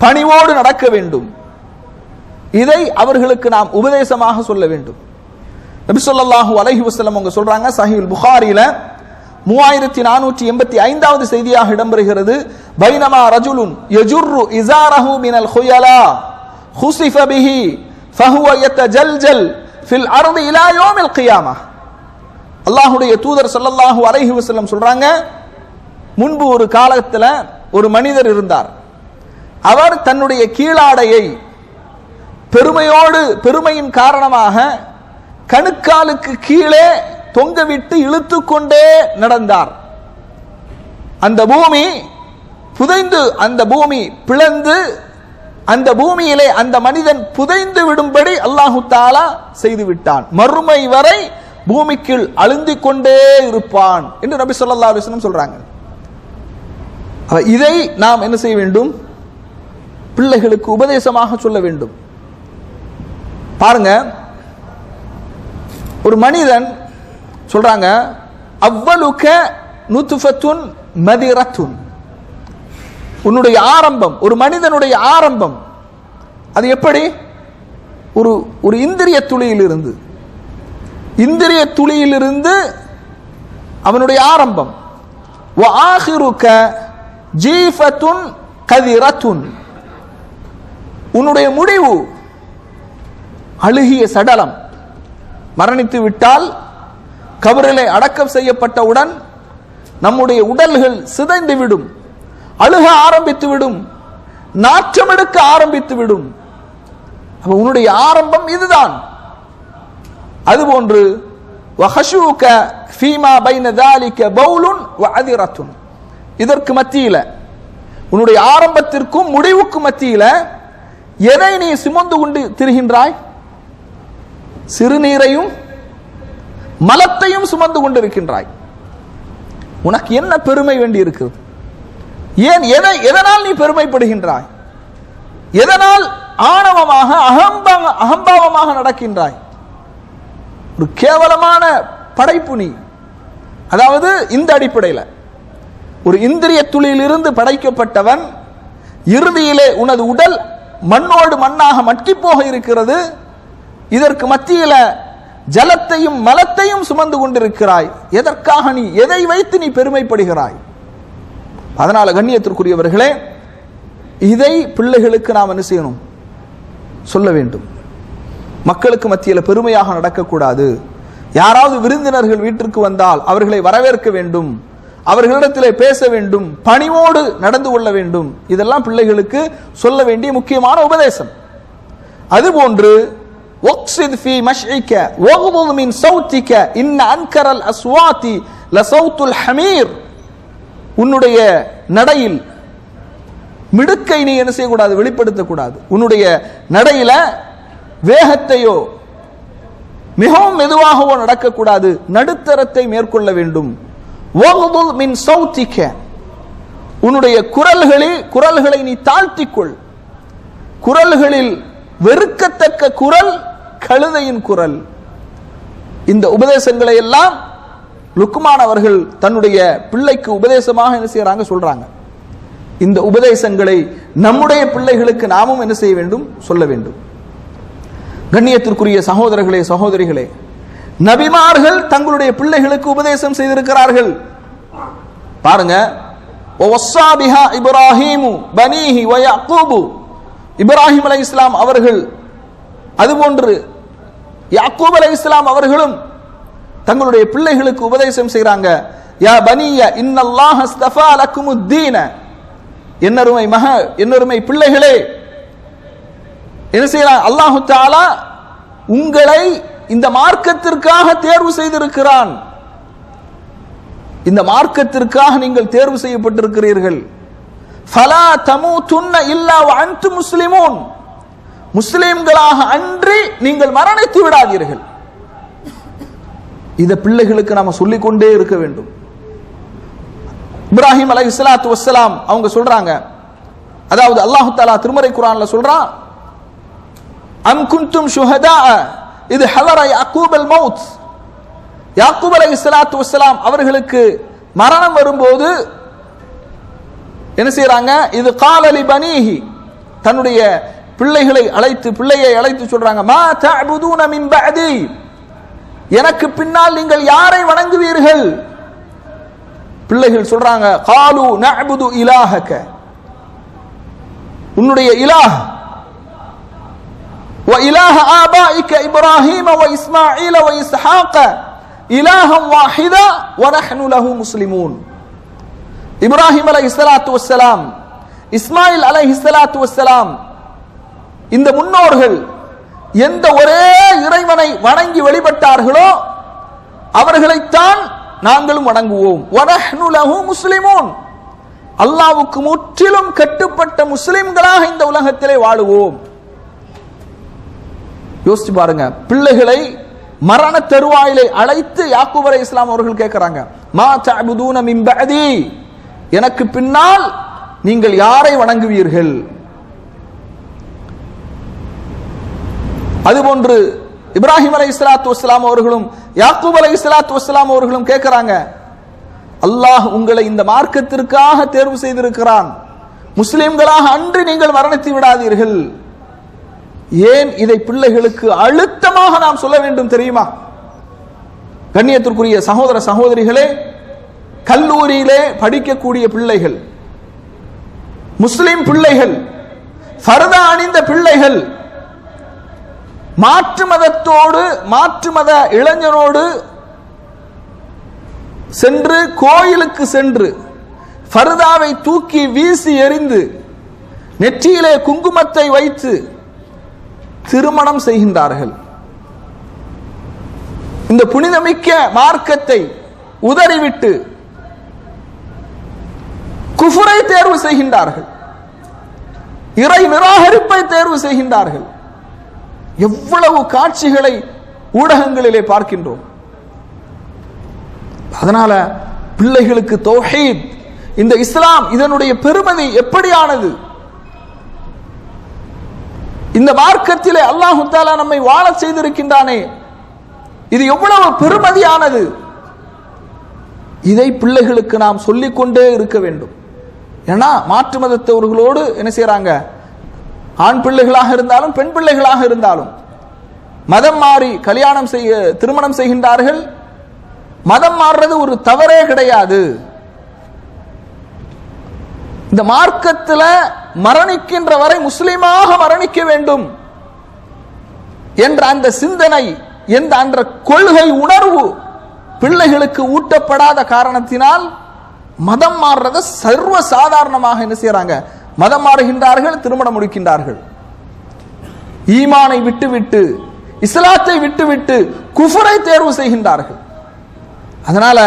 பணிவோடு நடக்க வேண்டும், இதை அவர்களுக்கு நாம் உபதேசமாக சொல்ல வேண்டும். நபி ஸல்லல்லாஹு அலைஹி வஸல்லம் அவங்க சொல்றாங்க, சஹீஹுல் புகாரில 3485வது செய்தியாக இடம்பெறுகிறது, பைனமா ரஜுலுன் யஜுர்ரு இஸாரஹு மினல் குயலா குஸிஃப பிஹி ஃபஹுவ யதஜல்ஜல் ஃபில் அர்தி இலா யௌமில் கியாமஹ். அல்லாஹ்வுடைய தூதர் ஸல்லல்லாஹு அலைஹி வஸல்லம் சொல்றாங்க, முன்பு ஒரு காலத்துல ஒரு மனிதர் இருந்தார். அவர் தன்னுடைய கீழாடையை பெருமையின் காரணமாக கணுக்காலுக்கு கீழே தொங்கவிட்டு இழுத்து கொண்டே நடந்தார். அந்த பூமி புதைந்து, அந்த பூமி பிளந்து, அந்த பூமியிலே அந்த மனிதன் புதைந்து விடும்படி அல்லாஹு தஆலா செய்து விட்டான். மறுமை வரை பூமிக்குள் அழுந்திக் கொண்டே இருப்பான் என்று நபி ஸல்லல்லாஹு அலைஹி வஸல்லம் சொல்றாங்க. இதை நாம் என்ன செய்ய வேண்டும்? பிள்ளைகளுக்கு உபதேசமாக சொல்ல வேண்டும். பாருங்க, ஒரு மனிதன் சொல்றாங்க, அவ்வலுக நுத்ஃபத்துன் மதிரத்துன், உன்னுடைய ஆரம்பம், ஒரு மனிதனுடைய ஆரம்பம் அது எப்படி? ஒரு இந்திரிய துளியிலிருந்து அவனுடைய ஆரம்பம். வ ஆகிருக ஜீஃபத்துன் கதிரத்துன், உன்னுடைய முடிவு அழுகிய சடலம். மரணித்து விட்டால், கபரிலே அடக்கம் செய்யப்பட்டவுடன் நம்முடைய உடல்கள் சிதைந்து விடும், அழுக ஆரம்பித்து விடும், நாற்றம் எடுக்க ஆரம்பித்து விடும். உன்னுடைய ஆரம்பம் இதுதான். அதுபோன்று வஹஷூக ஃபீமா பைன தாலிக பௌலுன் வஅதிரத்துன், இதற்கு மத்தியில உன்னுடைய ஆரம்பத்திற்கும் முடிவுக்கும் மத்தியில எதை நீ சுமந்து கொண்டு திரிகின்றாய்? சிறுநீரையும் மலத்தையும் சுமந்து கொண்டிருக்கின்றாய். உனக்கு என்ன பெருமை வேண்டி இருக்கிறது? ஏன் எதனால் நீ பெருமைப்படுகின்றாய்? எதனால் ஆணவமாக அகம்பாவமாக நடக்கின்றாய்? ஒரு கேவலமான படைப்பு நீ. அதாவது இந்த அடிப்படையில் ஒரு இந்திரிய துளியிலிருந்து படைக்கப்பட்டவன், இறுதியிலே உனது உடல் மண்ணோடு மண்ணாக மட்கி போக இருக்கிறது. இதற்கு மத்தியில ஜலத்தையும் மலத்தையும் சுமந்து கொண்டிருக்கிறாய். எதற்காக நீ, எதை வைத்து நீ பெருமைப்படுகிறாய்? அதனால கண்ணியத்திற்குரியவர்களே, இதை பிள்ளைகளுக்கு நாம் என்ன செய்யணும்? சொல்ல வேண்டும். மக்களுக்கு மத்தியில் பெருமையாக நடக்கக்கூடாது. யாராவது விருந்தினர்கள் வீட்டிற்கு வந்தால் அவர்களை வரவேற்க வேண்டும், அவர்களிடத்திலே பேச வேண்டும், பணிவோடு நடந்து கொள்ள வேண்டும். இதெல்லாம் பிள்ளைகளுக்கு சொல்ல வேண்டிய முக்கியமான உபதேசம். அதுபோன்று وَاقْصِدْ فِي مَشْعِكَ وَاغْضُضْ مِنْ صَوْتِكَ إِنَّ أَنْكَرَ الْأَصْوَاتِ لَصَوْتُ الْحَمِيرِ, உன்னுடைய நடையில் மிடுக்கை நீ என்ன செய்யக்கூடாது? வெளிப்படுத்தக்கூடாது. உன்னுடைய நடையில வேகத்தையோ மிகவும் மெதுவாகவோ நடக்கக்கூடாது. நடுத்தரத்தை மேற்கொள்ள வேண்டும். وَاغْضُضْ مِنْ صَوْتِكَ, உன்னுடைய குரல்களை நீ தாழ்த்திக்கொள். குரல்களில் வெறுக்கத்தக்க குரல் கழுதையின் குரல். இந்த உபதேசங்களை எல்லாம் லுக்மான் அவர்கள் தன்னுடைய பிள்ளைக்கு உபதேசமாக என்ன செய்யறாங்க? சொல்றாங்க. இந்த உபதேசங்களை நம்முடைய பிள்ளைகளுக்கு நாமும் என்ன செய்ய வேண்டும்? சொல்ல வேண்டும். கண்ணியத்திற்குரிய சகோதரர்களே, சகோதரிகளே, நபிமார்கள் தங்களுடைய பிள்ளைகளுக்கு உபதேசம் செய்திருக்கிறார்கள். பாருங்க, وَوَصَّى بِهَا إِبْرَاهِيمُ بَنِيهِ وَيَعْقُوبُ, இப்ராஹிம் அலைஹிஸ்ஸலாம் அவர்கள், அதுபோன்று யாக்கூப் அலைஹிஸ்ஸலாம் அவர்களும் தங்களுடைய பிள்ளைகளுக்கு உபதேசம் செய்றாங்க. யா பனிய இன்னல்லாஹ் அஸ்தஃபா லக்குமுத்தீன, என்னருமை பிள்ளைகளே, என்ன செய்யலாம்? அல்லாஹு தஆலா உங்களை இந்த மார்க்கத்திற்காக தேர்வு செய்திருக்கிறான். இந்த மார்க்கத்திற்காக நீங்கள் தேர்வு செய்யப்பட்டிருக்கிறீர்கள். ஃபலா தமூதுன்ன இல்லா வஅன்தும் முஸ்லிமூன், முஸ்லிம்களாக அன்றி நீங்கள் மரணித்து விடாதீர்கள். இத பிள்ளைகளுக்கு நாம சொல்லிக்கொண்டே இருக்க வேண்டும். இப்ராஹிம் அலைஹிஸ்ஸலாத்து வஸ்ஸலாம் அவங்க சொல்றாங்க, அதாவது அல்லாஹ் தஆலா திருமறை குர்ஆன்ல சொல்றான், அம் குன்தும் ஷுஹதா இது ஹலர யாக்கூப் அல் மௌத், யாக்கூப் அலைஹிஸ்ஸலாத்து வஸ்ஸலாம் அவர்களுக்கு மரணம் வரும்போது என்ன செய்யறாங்க? இது காலலி பனீஹி, தன்னுடைய பிள்ளையை அழைத்து சொல்றாங்க, மா தஅபுதூன மின் பஅதி, எனக்கு பின்னால் நீங்கள் யாரை வணங்குவீர்கள்? பிள்ளைகள் சொல்றாங்க, காலு நஅபுது இலாஹக, உன்னுடைய இலாஹ், வ இலாஹ ஆபாயிக இப்ராஹீம வ இஸ்மாஈல வ இஸ்ஹாக இலாஹம் வாஹிதா வ நஹ்னு லஹு முஸ்லிமூன். இப்ராஹிம் அலைஹிஸ்ஸலாத்து வஸ்ஸலாம், இஸ்மாயில் அலைஹிஸ்ஸலாத்து வஸ்ஸலாம், இந்த முன்னோர்கள் எந்த ஒரே இறைவனை வணங்கி வழிபட்டார்களோ அவர்களைத்தான் நாங்களும் வணங்குவோம். வனஹ்னு லஹு முஸ்லிமூன், அல்லாஹ்வுக்கு முற்றிலும் கட்டுப்பட்ட முஸ்லிம்களாக இந்த உலகத்திலே வாழுவோம். யோசிச்சு பாருங்க, பிள்ளைகளை மரண தருவாயிலே அழைத்து யாக்கூப் அலைஹிஸ்ஸலாம் அவர்கள் கேட்கிறாங்க, மா தஅபுதூன மின் பஅதி, எனக்கு பின்னால் நீங்கள் யாரை வணங்குவீர்கள்? அதுபோன்று இப்ராஹிம் அலைஹிஸ்ஸலாத்து வஸ்ஸலாம் அவர்களும் யாக்கூப் அலைஹிஸ்ஸலாத்து வஸ்ஸலாம் அவர்களும் கேட்கிறாங்க, அல்லாஹ் உங்களை இந்த மார்க்கத்திற்காக தேர்வு செய்திருக்கிறான், முஸ்லிம்களாக அன்று நீங்கள் மரணித்து விடாதீர்கள். ஏன் இதை பிள்ளைகளுக்கு அழுத்தமாக நாம் சொல்ல வேண்டும் தெரியுமா? கண்ணியத்திற்குரிய சகோதர சகோதரிகளே, கல்லூரியிலே படிக்கக்கூடிய பிள்ளைகள், முஸ்லிம் பிள்ளைகள், ஃபர்தா அணிந்த பிள்ளைகள், மாற்று மதத்தோடு மாற்று மத இளைஞனோடு சென்று கோயிலுக்கு சென்று ஃபர்தாவை தூக்கி வீசி எறிந்து நெற்றியிலே குங்குமத்தை வைத்து திருமணம் செய்கின்றார்கள். இந்த புனிதமிக்க மார்க்கத்தை உதறிவிட்டு குஃபரை தேர்வு செய்கின்றார்கள், இறை நிராகரிப்பை தேர்வு செய்கின்றார்கள். எவ்வளவு காட்சிகளை ஊடகங்களிலே பார்க்கின்றோம். அதனால பிள்ளைகளுக்கு தௌஹீத், இந்த இஸ்லாம், இதனுடைய பெருமதி எப்படியானது, இந்த மார்க்கத்திலே அல்லாஹ் தஆலா நம்மை வாழச் செய்திருக்கின்றானே, இது எவ்வளவு பெருமதியானது, இதை பிள்ளைகளுக்கு நாம் சொல்லிக்கொண்டே இருக்க வேண்டும். ஏன்னா மாற்று மதத்தவர்களோடு என்ன செய்யறாங்க, ஆண் பிள்ளைகளாக இருந்தாலும் பெண் பிள்ளைகளாக இருந்தாலும் மதம் மாறி திருமணம் செய்கின்றார்கள். மதம் மாறுறது ஒரு தவறே கிடையாது. இந்த மார்க்கத்தில் மரணிக்கின்ற வரை முஸ்லிமாக மரணிக்க வேண்டும் என்ற அந்த சிந்தனை, அந்த கொள்கை உணர்வு பிள்ளைகளுக்கு ஊட்டப்படாத காரணத்தினால் மதம் மாறுறத சர்வ சாதாரணமாக என்ன செய்யறாங்க, மதம் மாறுகின்றார்கள், திருமணம் முடிக்கின்றார்கள். ஈமானை விட்டுவிட்டு, இஸ்லாத்தை விட்டுவிட்டு குஃபரை தேர்வு செய்கின்றார்கள். அதனால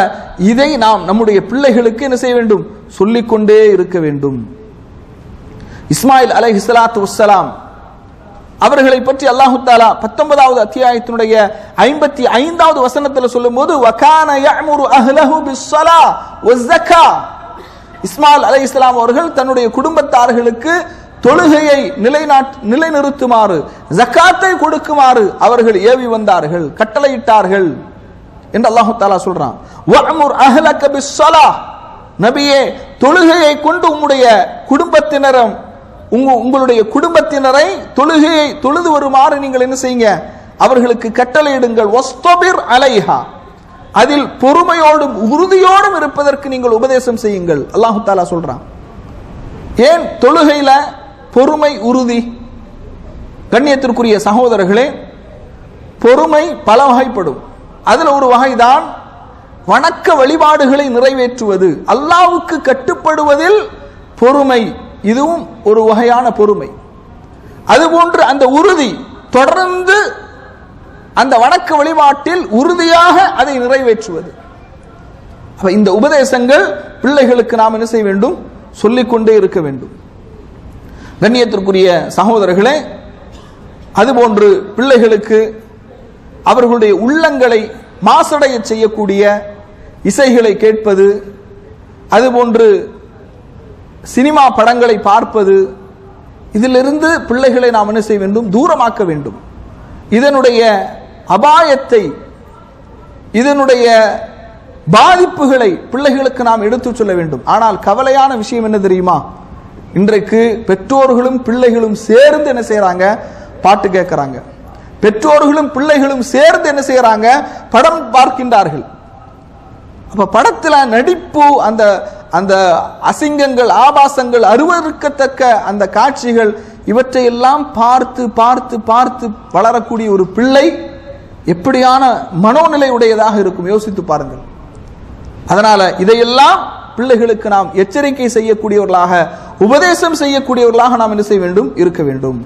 இதை நாம் நம்முடைய பிள்ளைகளுக்கு என்ன செய்ய வேண்டும், சொல்லிக்கொண்டே இருக்க வேண்டும். இஸ்மாயில் அலைஹிஸ்ஸலாத்து வஸ்ஸலாம் அவர்களை பற்றி அல்லாஹ் தஆலா 19வது அத்தியாயத்தினுடைய 55வது வசனத்தில் சொல்லும்போது, வகான யஅமுரு அஹ்லஹு பிஸ்ஸலா வஸ்ஸகா, இஸ்மாயில் அலைஹிஸ்ஸலாம் அவர்கள் தன்னுடைய குடும்பத்தார்களுக்கு தொழுகையை நிலைநிறுத்துமாறு, ஜகாத்தை கொடுக்குமாறு அவர்கள் ஏவி வந்தார்கள், கட்டளையிட்டார்கள் என்று அல்லாஹ் தஆலா சொல்றான். வஅமுர் அஹ்லக பிஸ்ஸலா, நபியே தொழுகையை கொண்டு உங்களுடைய குடும்பத்தினரை தொழுகையை தொழுது வருமாறு நீங்கள் என்ன செய்யுங்க, அவர்களுக்கு கட்டளையிடுங்கள். வஸ்தபிர் அலைஹா, அதில் பொறுமையோடும் உறுதியோடும் இருப்பதற்கு நீங்கள் உபதேசம் செய்யுங்கள். அல்லாஹ் தஆலா சொல்றான். ஏன் தொழுகையில பொறுமை உறுதி? கண்ணியத்திற்குரிய சகோதரர்களே, பொறுமை பல வகைப்படும். அதில் ஒரு வகைதான் வணக்க வழிபாடுகளை நிறைவேற்றுவது, அல்லாஹ்வுக்கு கட்டுப்படுவதில் பொறுமை, இதுவும் ஒரு வகையான பொறுமை. அதுபோன்று அந்த உறுதி, தொடர்ந்து அந்த வணக்க வழிபாட்டில் உறுதியாக அதை நிறைவேற்றுவது. இந்த உபதேசங்கள் பிள்ளைகளுக்கு நாம் என்ன செய்ய வேண்டும், சொல்லிக்கொண்டே இருக்க வேண்டும். கண்ணியத்திற்குரிய சகோதரர்களே, அதுபோன்று பிள்ளைகளுக்கு அவர்களுடைய உள்ளங்களை மாசடைய செய்யக்கூடிய இசைகளை கேட்பது, அதுபோன்று சினிமா படங்களை பார்ப்பது, இதிலிருந்து பிள்ளைகளை நாம் என்ன செய்ய வேண்டும், தூரமாக்க வேண்டும். இதனுடைய அபாயத்தை, இதனுடைய பாதிப்புகளை பிள்ளைகளுக்கு நாம் எடுத்துச் சொல்ல வேண்டும். ஆனால் கவலையான விஷயம் என்ன தெரியுமா, இன்றைக்கு பெற்றோர்களும் பிள்ளைகளும் சேர்ந்து என்ன செய்யறாங்க, பாட்டு கேட்கிறாங்க. பெற்றோர்களும் பிள்ளைகளும் சேர்ந்து என்ன செய்யறாங்க, படம் பார்க்கின்றார்கள். அப்ப படத்துல நடிப்பு, அந்த அந்த அசிங்கங்கள், ஆபாசங்கள், அருவருக்கத்தக்க அந்த காட்சிகள், இவற்றையெல்லாம் பார்த்து பார்த்து பார்த்து வளரக்கூடிய ஒரு பிள்ளை எப்படியான மனோநிலை உடையதாக இருக்கும், யோசித்து பாருங்கள். அதனால இதையெல்லாம் பிள்ளைகளுக்கு நாம் எச்சரிக்கை செய்யக்கூடியவர்களாக, உபதேசம் செய்யக்கூடியவர்களாக நாம் என்ன செய்ய வேண்டும், இருக்க வேண்டும்.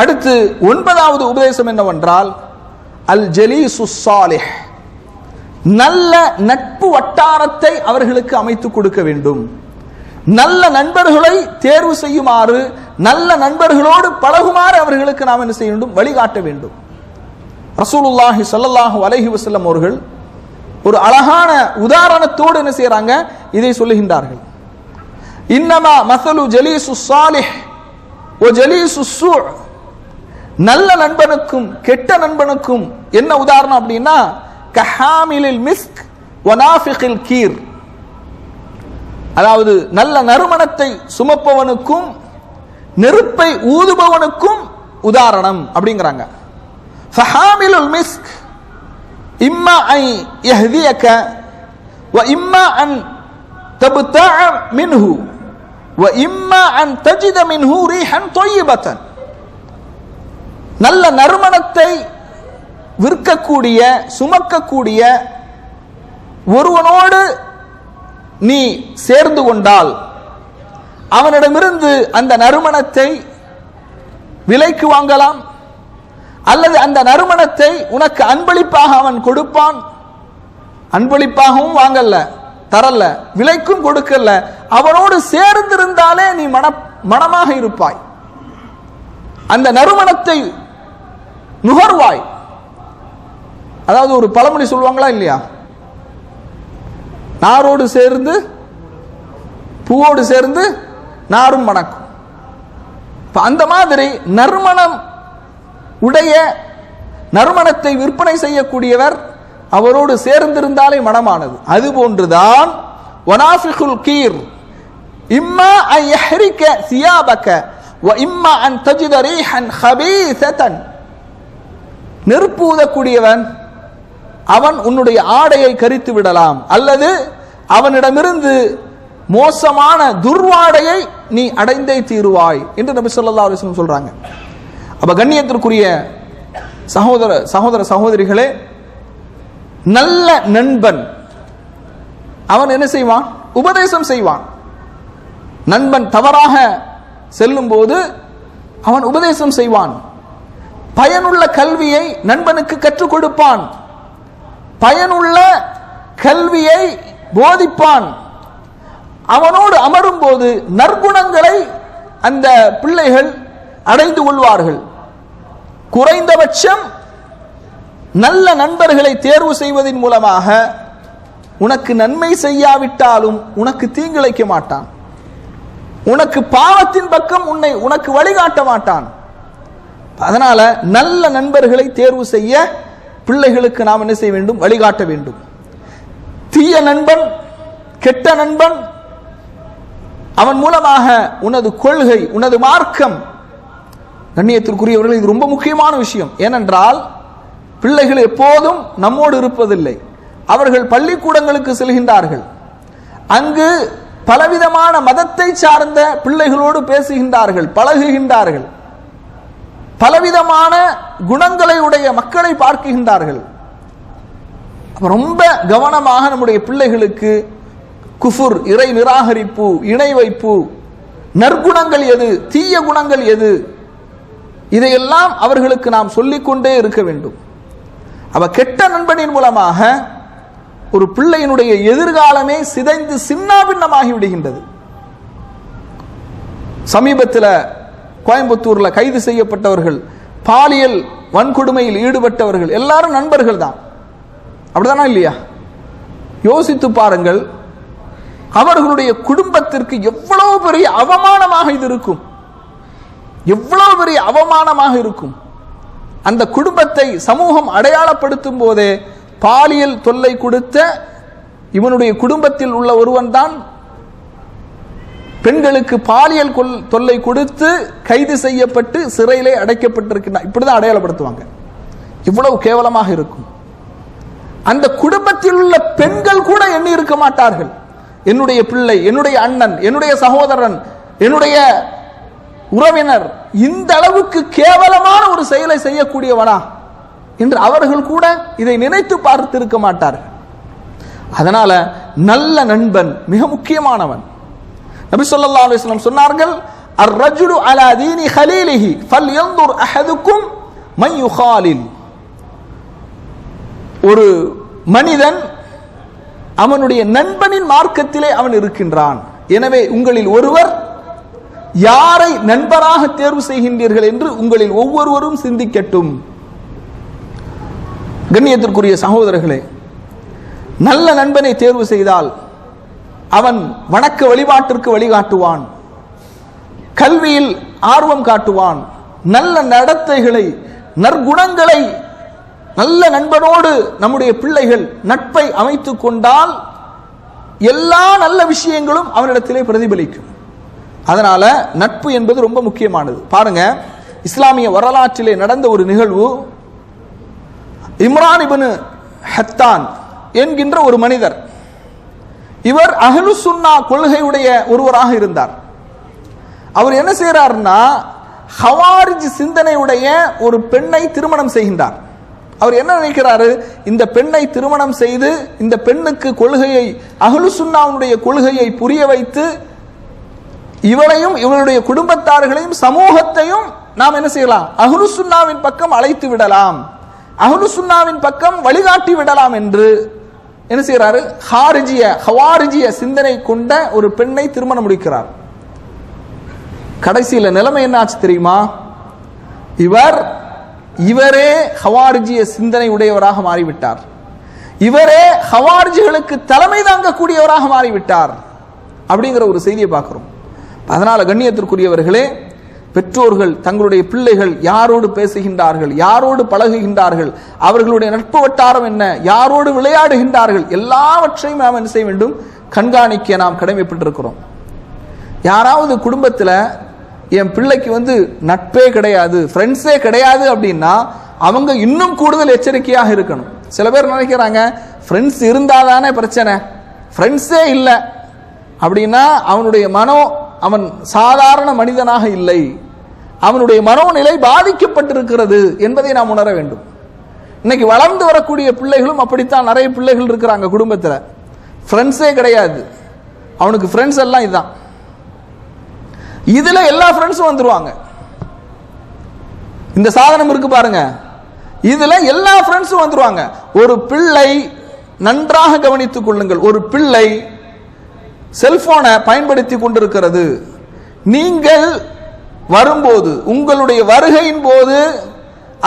அடுத்து 9வது உபதேசம் என்னவென்றால், அல் ஜலீசு ஸாலிஹ், நல்ல நட்பு வட்டாரத்தை அவர்களுக்கு அமைத்து கொடுக்க வேண்டும். நல்ல நண்பர்களை தேர்வு செய்யுமாறு, நல்ல நண்பர்களோடு பழகுமாறு அவர்களுக்கு நாம் என்ன செய்ய வேண்டும், வழிகாட்ட வேண்டும். ரசூலுல்லாஹி ஸல்லல்லாஹு அலைஹி வஸல்லம் அவர்கள் ஒரு அழகான உதாரணத்தோடு என்ன செய்யறாங்க, இதை சொல்லுகின்றார்கள். இன்னமா மஸலு ஜலீசு ஸாலிஹ் வ ஜலீசு ஸூ, நல்ல நண்பனுக்கும் கெட்ட நண்பனுக்கும் என்ன உதாரணம் அப்படின்னா, கஹாமிலில் மிஸ்க் வ நாஃபிகில் கீர், அதாவது நல்ல நறுமணத்தை சுமப்பவனுக்கும் நெருப்பை ஊதுபவனுக்கும் உதாரணம் அப்படிங்கிறாங்க. ஃபஹாமிலுல் மிஸ்க் இம்மா அன் யஹ்தியக வ இம்மா அன் தப்தஅ மின்ஹு வ இம்மா அன் தஜித மின்ஹு ரீஹன் தய்யிபத்தன், நல்ல நறுமணத்தை விற்கக்கூடிய சுமக்கக்கூடிய ஒருவனோடு நீ சேர்ந்து கொண்டால் அவனிடமிருந்து அந்த நறுமணத்தை விலைக்கு வாங்கலாம், அல்லது அந்த நறுமணத்தை உனக்கு அன்பளிப்பாக அவன் கொடுப்பான். அன்பளிப்பாகவும் வாங்கல்ல, தரல, விலைக்கும் கொடுக்கல, அவனோடு சேர்ந்திருந்தாலே நீ மனமாக இருப்பாய், அந்த நறுமணத்தை நுகர்வாய். அதாவது ஒரு பழமொழி சொல்லுவாங்களா இல்லையா, நாரோடு சேர்ந்து பூவோடு சேர்ந்து நாரும் மணக்கும். அந்த மாதிரி நறுமணம் உடைய நறுமணத்தை விற்பனை செய்யக்கூடியவர் அவரோடு சேர்ந்திருந்தாலே மனமானது. அதுபோன்றுதான் வனாஃபிகுல் கீர் இம்மா அன் யஹ்ரிக சியாபக வ இம்மா அன் தஜித ரீஹன் ஹபீஸதன். நெருப்பு ஊதக்கூடியவன் அவன் உன்னுடைய ஆடையை கரித்து விடலாம், அல்லது அவனிடமிருந்து மோசமான துர்வாடையை நீ அடைந்தே தீருவாய் என்று நபி ஸல்லல்லாஹு அலைஹி வஸல்லம் சொல்றாங்க. அப்ப கண்ணியத்திற்குரிய சகோதர சகோதரிகளே, நல்ல நண்பன் அவன் என்ன செய்வான்? உபதேசம் செய்வான். நண்பன் தவறாக செல்லும் போது அவன் உபதேசம் செய்வான். பயனுள்ள கல்வியை நண்பனுக்கு கற்றுக் கொடுப்பான். பயனுள்ள கல்வியை போதிப்பான். அவனோடு அமரும் போது நற்குணங்களை அந்த பிள்ளைகள் அடைந்து கொள்வார்கள். குறைந்தபட்சம் நல்ல நண்பர்களை தேர்வு செய்வதன் மூலமாக உனக்கு நன்மை செய்யாவிட்டாலும் உனக்கு தீங்கிழைக்க மாட்டான், உனக்கு பாவத்தின் பக்கம் உனக்கு வழிகாட்ட மாட்டான். அதனால நல்ல நண்பர்களை தேர்வு செய்ய பிள்ளைகளுக்கு நாம் என்ன செய்ய வேண்டும்? வழிகாட்ட வேண்டும். தீய நண்பன், கெட்ட நண்பன், அவன் மூலமாக உனது கொள்கை, உனது மார்க்கம், கண்ணியத்திற்குரியவர்கள் இது ரொம்ப முக்கியமான விஷயம். ஏனென்றால் பிள்ளைகள் எப்போதும் நம்மோடு இருப்பதில்லை. அவர்கள் பள்ளிக்கூடங்களுக்கு செல்கின்றார்கள். அங்கு பலவிதமான மதத்தை சார்ந்த பிள்ளைகளோடு பேசுகின்றார்கள், பழகுகின்றார்கள். பலவிதமான குணங்களை உடைய மக்களை பார்க்கின்றார்கள். ரொம்ப கவனமாக நம்முடைய பிள்ளைகளுக்கு குஃபுர், இறை நிராகரிப்பு, இணை வைப்பு, நற்குணங்கள் எது, தீய குணங்கள் எது, இதையெல்லாம் அவர்களுக்கு நாம் சொல்லிக்கொண்டே இருக்க வேண்டும். அவ கெட்ட நண்பனின் மூலமாக ஒரு பிள்ளையினுடைய எதிர்காலமே சிதைந்து சின்னாபின்னமாகி விடுகின்றது. சமீபத்தில் கோயம்புத்தூர்ல கைது செய்யப்பட்டவர்கள், பாலியல் வன்கொடுமையில் ஈடுபட்டவர்கள் எல்லாரும் நண்பர்கள் தான். அப்படிதானா இல்லையா? யோசித்து பாருங்கள், அவர்களுடைய குடும்பத்திற்கு எவ்வளவு பெரிய அவமானமாக இது இருக்கும், எவ்வளவு பெரிய அவமானமாக இருக்கும். அந்த குடும்பத்தை சமூகம் அடையாளப்படுத்தும் போதே பாலியல் தொல்லை கொடுத்த இவனுடைய குடும்பத்தில் உள்ள ஒருவன் தான் பெண்களுக்கு பாலியல் தொல்லை கொடுத்து கைது செய்யப்பட்டு சிறையிலே அடைக்கப்பட்டிருக்கிறார். இப்படிதான் அடையாளப்படுத்துவாங்க. இவ்வளவு கேவலமாக இருக்கும். அந்த குடும்பத்தில் உள்ள பெண்கள் கூட எண்ணி இருக்க மாட்டார்கள், என்னுடைய பிள்ளை, என்னுடைய அண்ணன், என்னுடைய சகோதரன், என்னுடைய உறவினர் இந்த அளவுக்கு கேவலமான ஒரு செயலை செய்யக்கூடியவனா என்று அவர்கள் கூட இதை நினைத்து பார்த்திருக்க மாட்டார்கள். அதனால நல்ல நண்பன் மிக முக்கியமானவன். நபி ஸல்லல்லாஹு அலைஹி வஸல்லம் சொன்னார்கள், அர்-ரஜுலு அலா தீனி ஹலீலிஹி ஃபல்யன்துர் அஹதுக்கும் மன் யுகாலில். ஒரு மனிதன் அவனுடைய நண்பனின் மார்க்கத்திலே அவன் இருக்கின்றான். எனவே உங்களில் ஒருவர் யாரை நண்பராக தேர்வு செய்கின்றீர்கள் என்று உங்களில் ஒவ்வொருவரும் சிந்திக்கட்டும். கண்ணியத்திற்குரிய சகோதரர்களே, நல்ல நண்பனை தேர்வு செய்தால் அவன் வணக்க வழிபாட்டிற்கு வழிகாட்டுவான், கல்வியில் ஆர்வம் காட்டுவான், நல்ல நடத்தைகளை, நற்குணங்களை, நல்ல நண்பனோடு நம்முடைய பிள்ளைகள் நட்பை அமைத்துக் கொண்டால் எல்லா நல்ல விஷயங்களும் அவனிடத்திலே பிரதிபலிக்கும். அதனால நட்பு என்பது ரொம்ப முக்கியமானது. பாருங்க, இஸ்லாமிய வரலாற்றிலே நடந்த ஒரு நிகழ்வு. இம்ரான் இப்னு ஹத்தான் என்கின்ற ஒரு மனிதர், இவர் அஹ்லு சுன்னா கொள்கையுடைய ஒருவராக இருந்தார். அவர் என்ன செய்யறாருன்னா, ஹவாரிஜ் சிந்தனையுடைய ஒரு பெண்ணை திருமணம் செய்கின்றார். அவர் என்ன நினைக்கிறாரு, இந்த பெண்ணை திருமணம் செய்து இந்த பெண்ணுக்கு கொள்கையை, அஹ்லு சுன்னாவுடைய கொள்கையை புரிய வைத்து இவளையும் இவளுடைய குடும்பத்தார்களையும் சமூகத்தையும் நாம் என்ன செய்யலாம், அஹ்லு சுன்னாவின் பக்கம் அழைத்து விடலாம், அஹ்லு சுன்னாவின் பக்கம் வழிகாட்டி விடலாம் என்று என்ன செய்யறாரு, ஹவாரிஜிய சிந்தனை கொண்ட ஒரு பெண்ணை திருமணம் முடிக்கிறார். கடைசியில நிலைமை என்ன ஆச்சு தெரியுமா? இவரே ஹவாரிஜிய சிந்தனை உடையவராக மாறிவிட்டார். இவரே ஹவாரிஜிகளுக்கு தலைமை தாங்கக்கூடியவராக மாறிவிட்டார் அப்படிங்கிற ஒரு செய்தியை பார்க்கிறோம். அதனால கண்ணியத்திற்குரியவர்களே, பெற்றோர்கள் தங்களுடைய பிள்ளைகள் யாரோடு பேசுகின்றார்கள், யாரோடு பழகுகின்றார்கள், அவர்களுடைய நட்பு வட்டாரம் என்ன, யாரோடு விளையாடுகின்றார்கள், எல்லாவற்றையும் நாம் என்ன செய்ய வேண்டும், கண்காணிக்க நாம் கடமைப்பட்டிருக்கிறோம். யாராவது குடும்பத்தில் என் பிள்ளைக்கு நட்பே கிடையாது, ஃப்ரெண்ட்ஸே கிடையாது அப்படின்னா அவங்க இன்னும் கூடுதல் எச்சரிக்கையாக இருக்கணும். சில பேர் நினைக்கிறாங்க ஃப்ரெண்ட்ஸ் இருந்தாதானே பிரச்சனை, ஃப்ரெண்ட்ஸே இல்லை அப்படின்னா அவன் சாதாரண மனிதனாக இல்லை, அவனுடைய மனோநிலை பாதிக்கப்பட்டிருக்கிறது என்பதை நாம் உணர வேண்டும். இன்னைக்கு வளர்ந்து வரக்கூடிய பிள்ளைகளும் அப்படித்தான். நிறைய பிள்ளைகள் இருக்கிறாங்க குடும்பத்தில், ஃப்ரெண்ட்ஸே கிடையாது, அவனுக்கு ஃப்ரெண்ட்ஸ் எல்லாம் இதுதான். இதுல எல்லா ஃப்ரெண்ட்ஸும் வந்துருவாங்க. இந்த சாதனம் இருக்கு பாருங்க, இதுல எல்லா ஃப்ரெண்ட்ஸும் வந்துருவாங்க. ஒரு பிள்ளை, நன்றாக கவனித்துக் கொள்ளுங்கள், ஒரு பிள்ளை செல்போனை பயன்படுத்தி கொண்டிருக்கிறது. நீங்கள் வரும்போது, உங்களுடைய வருகையின் போது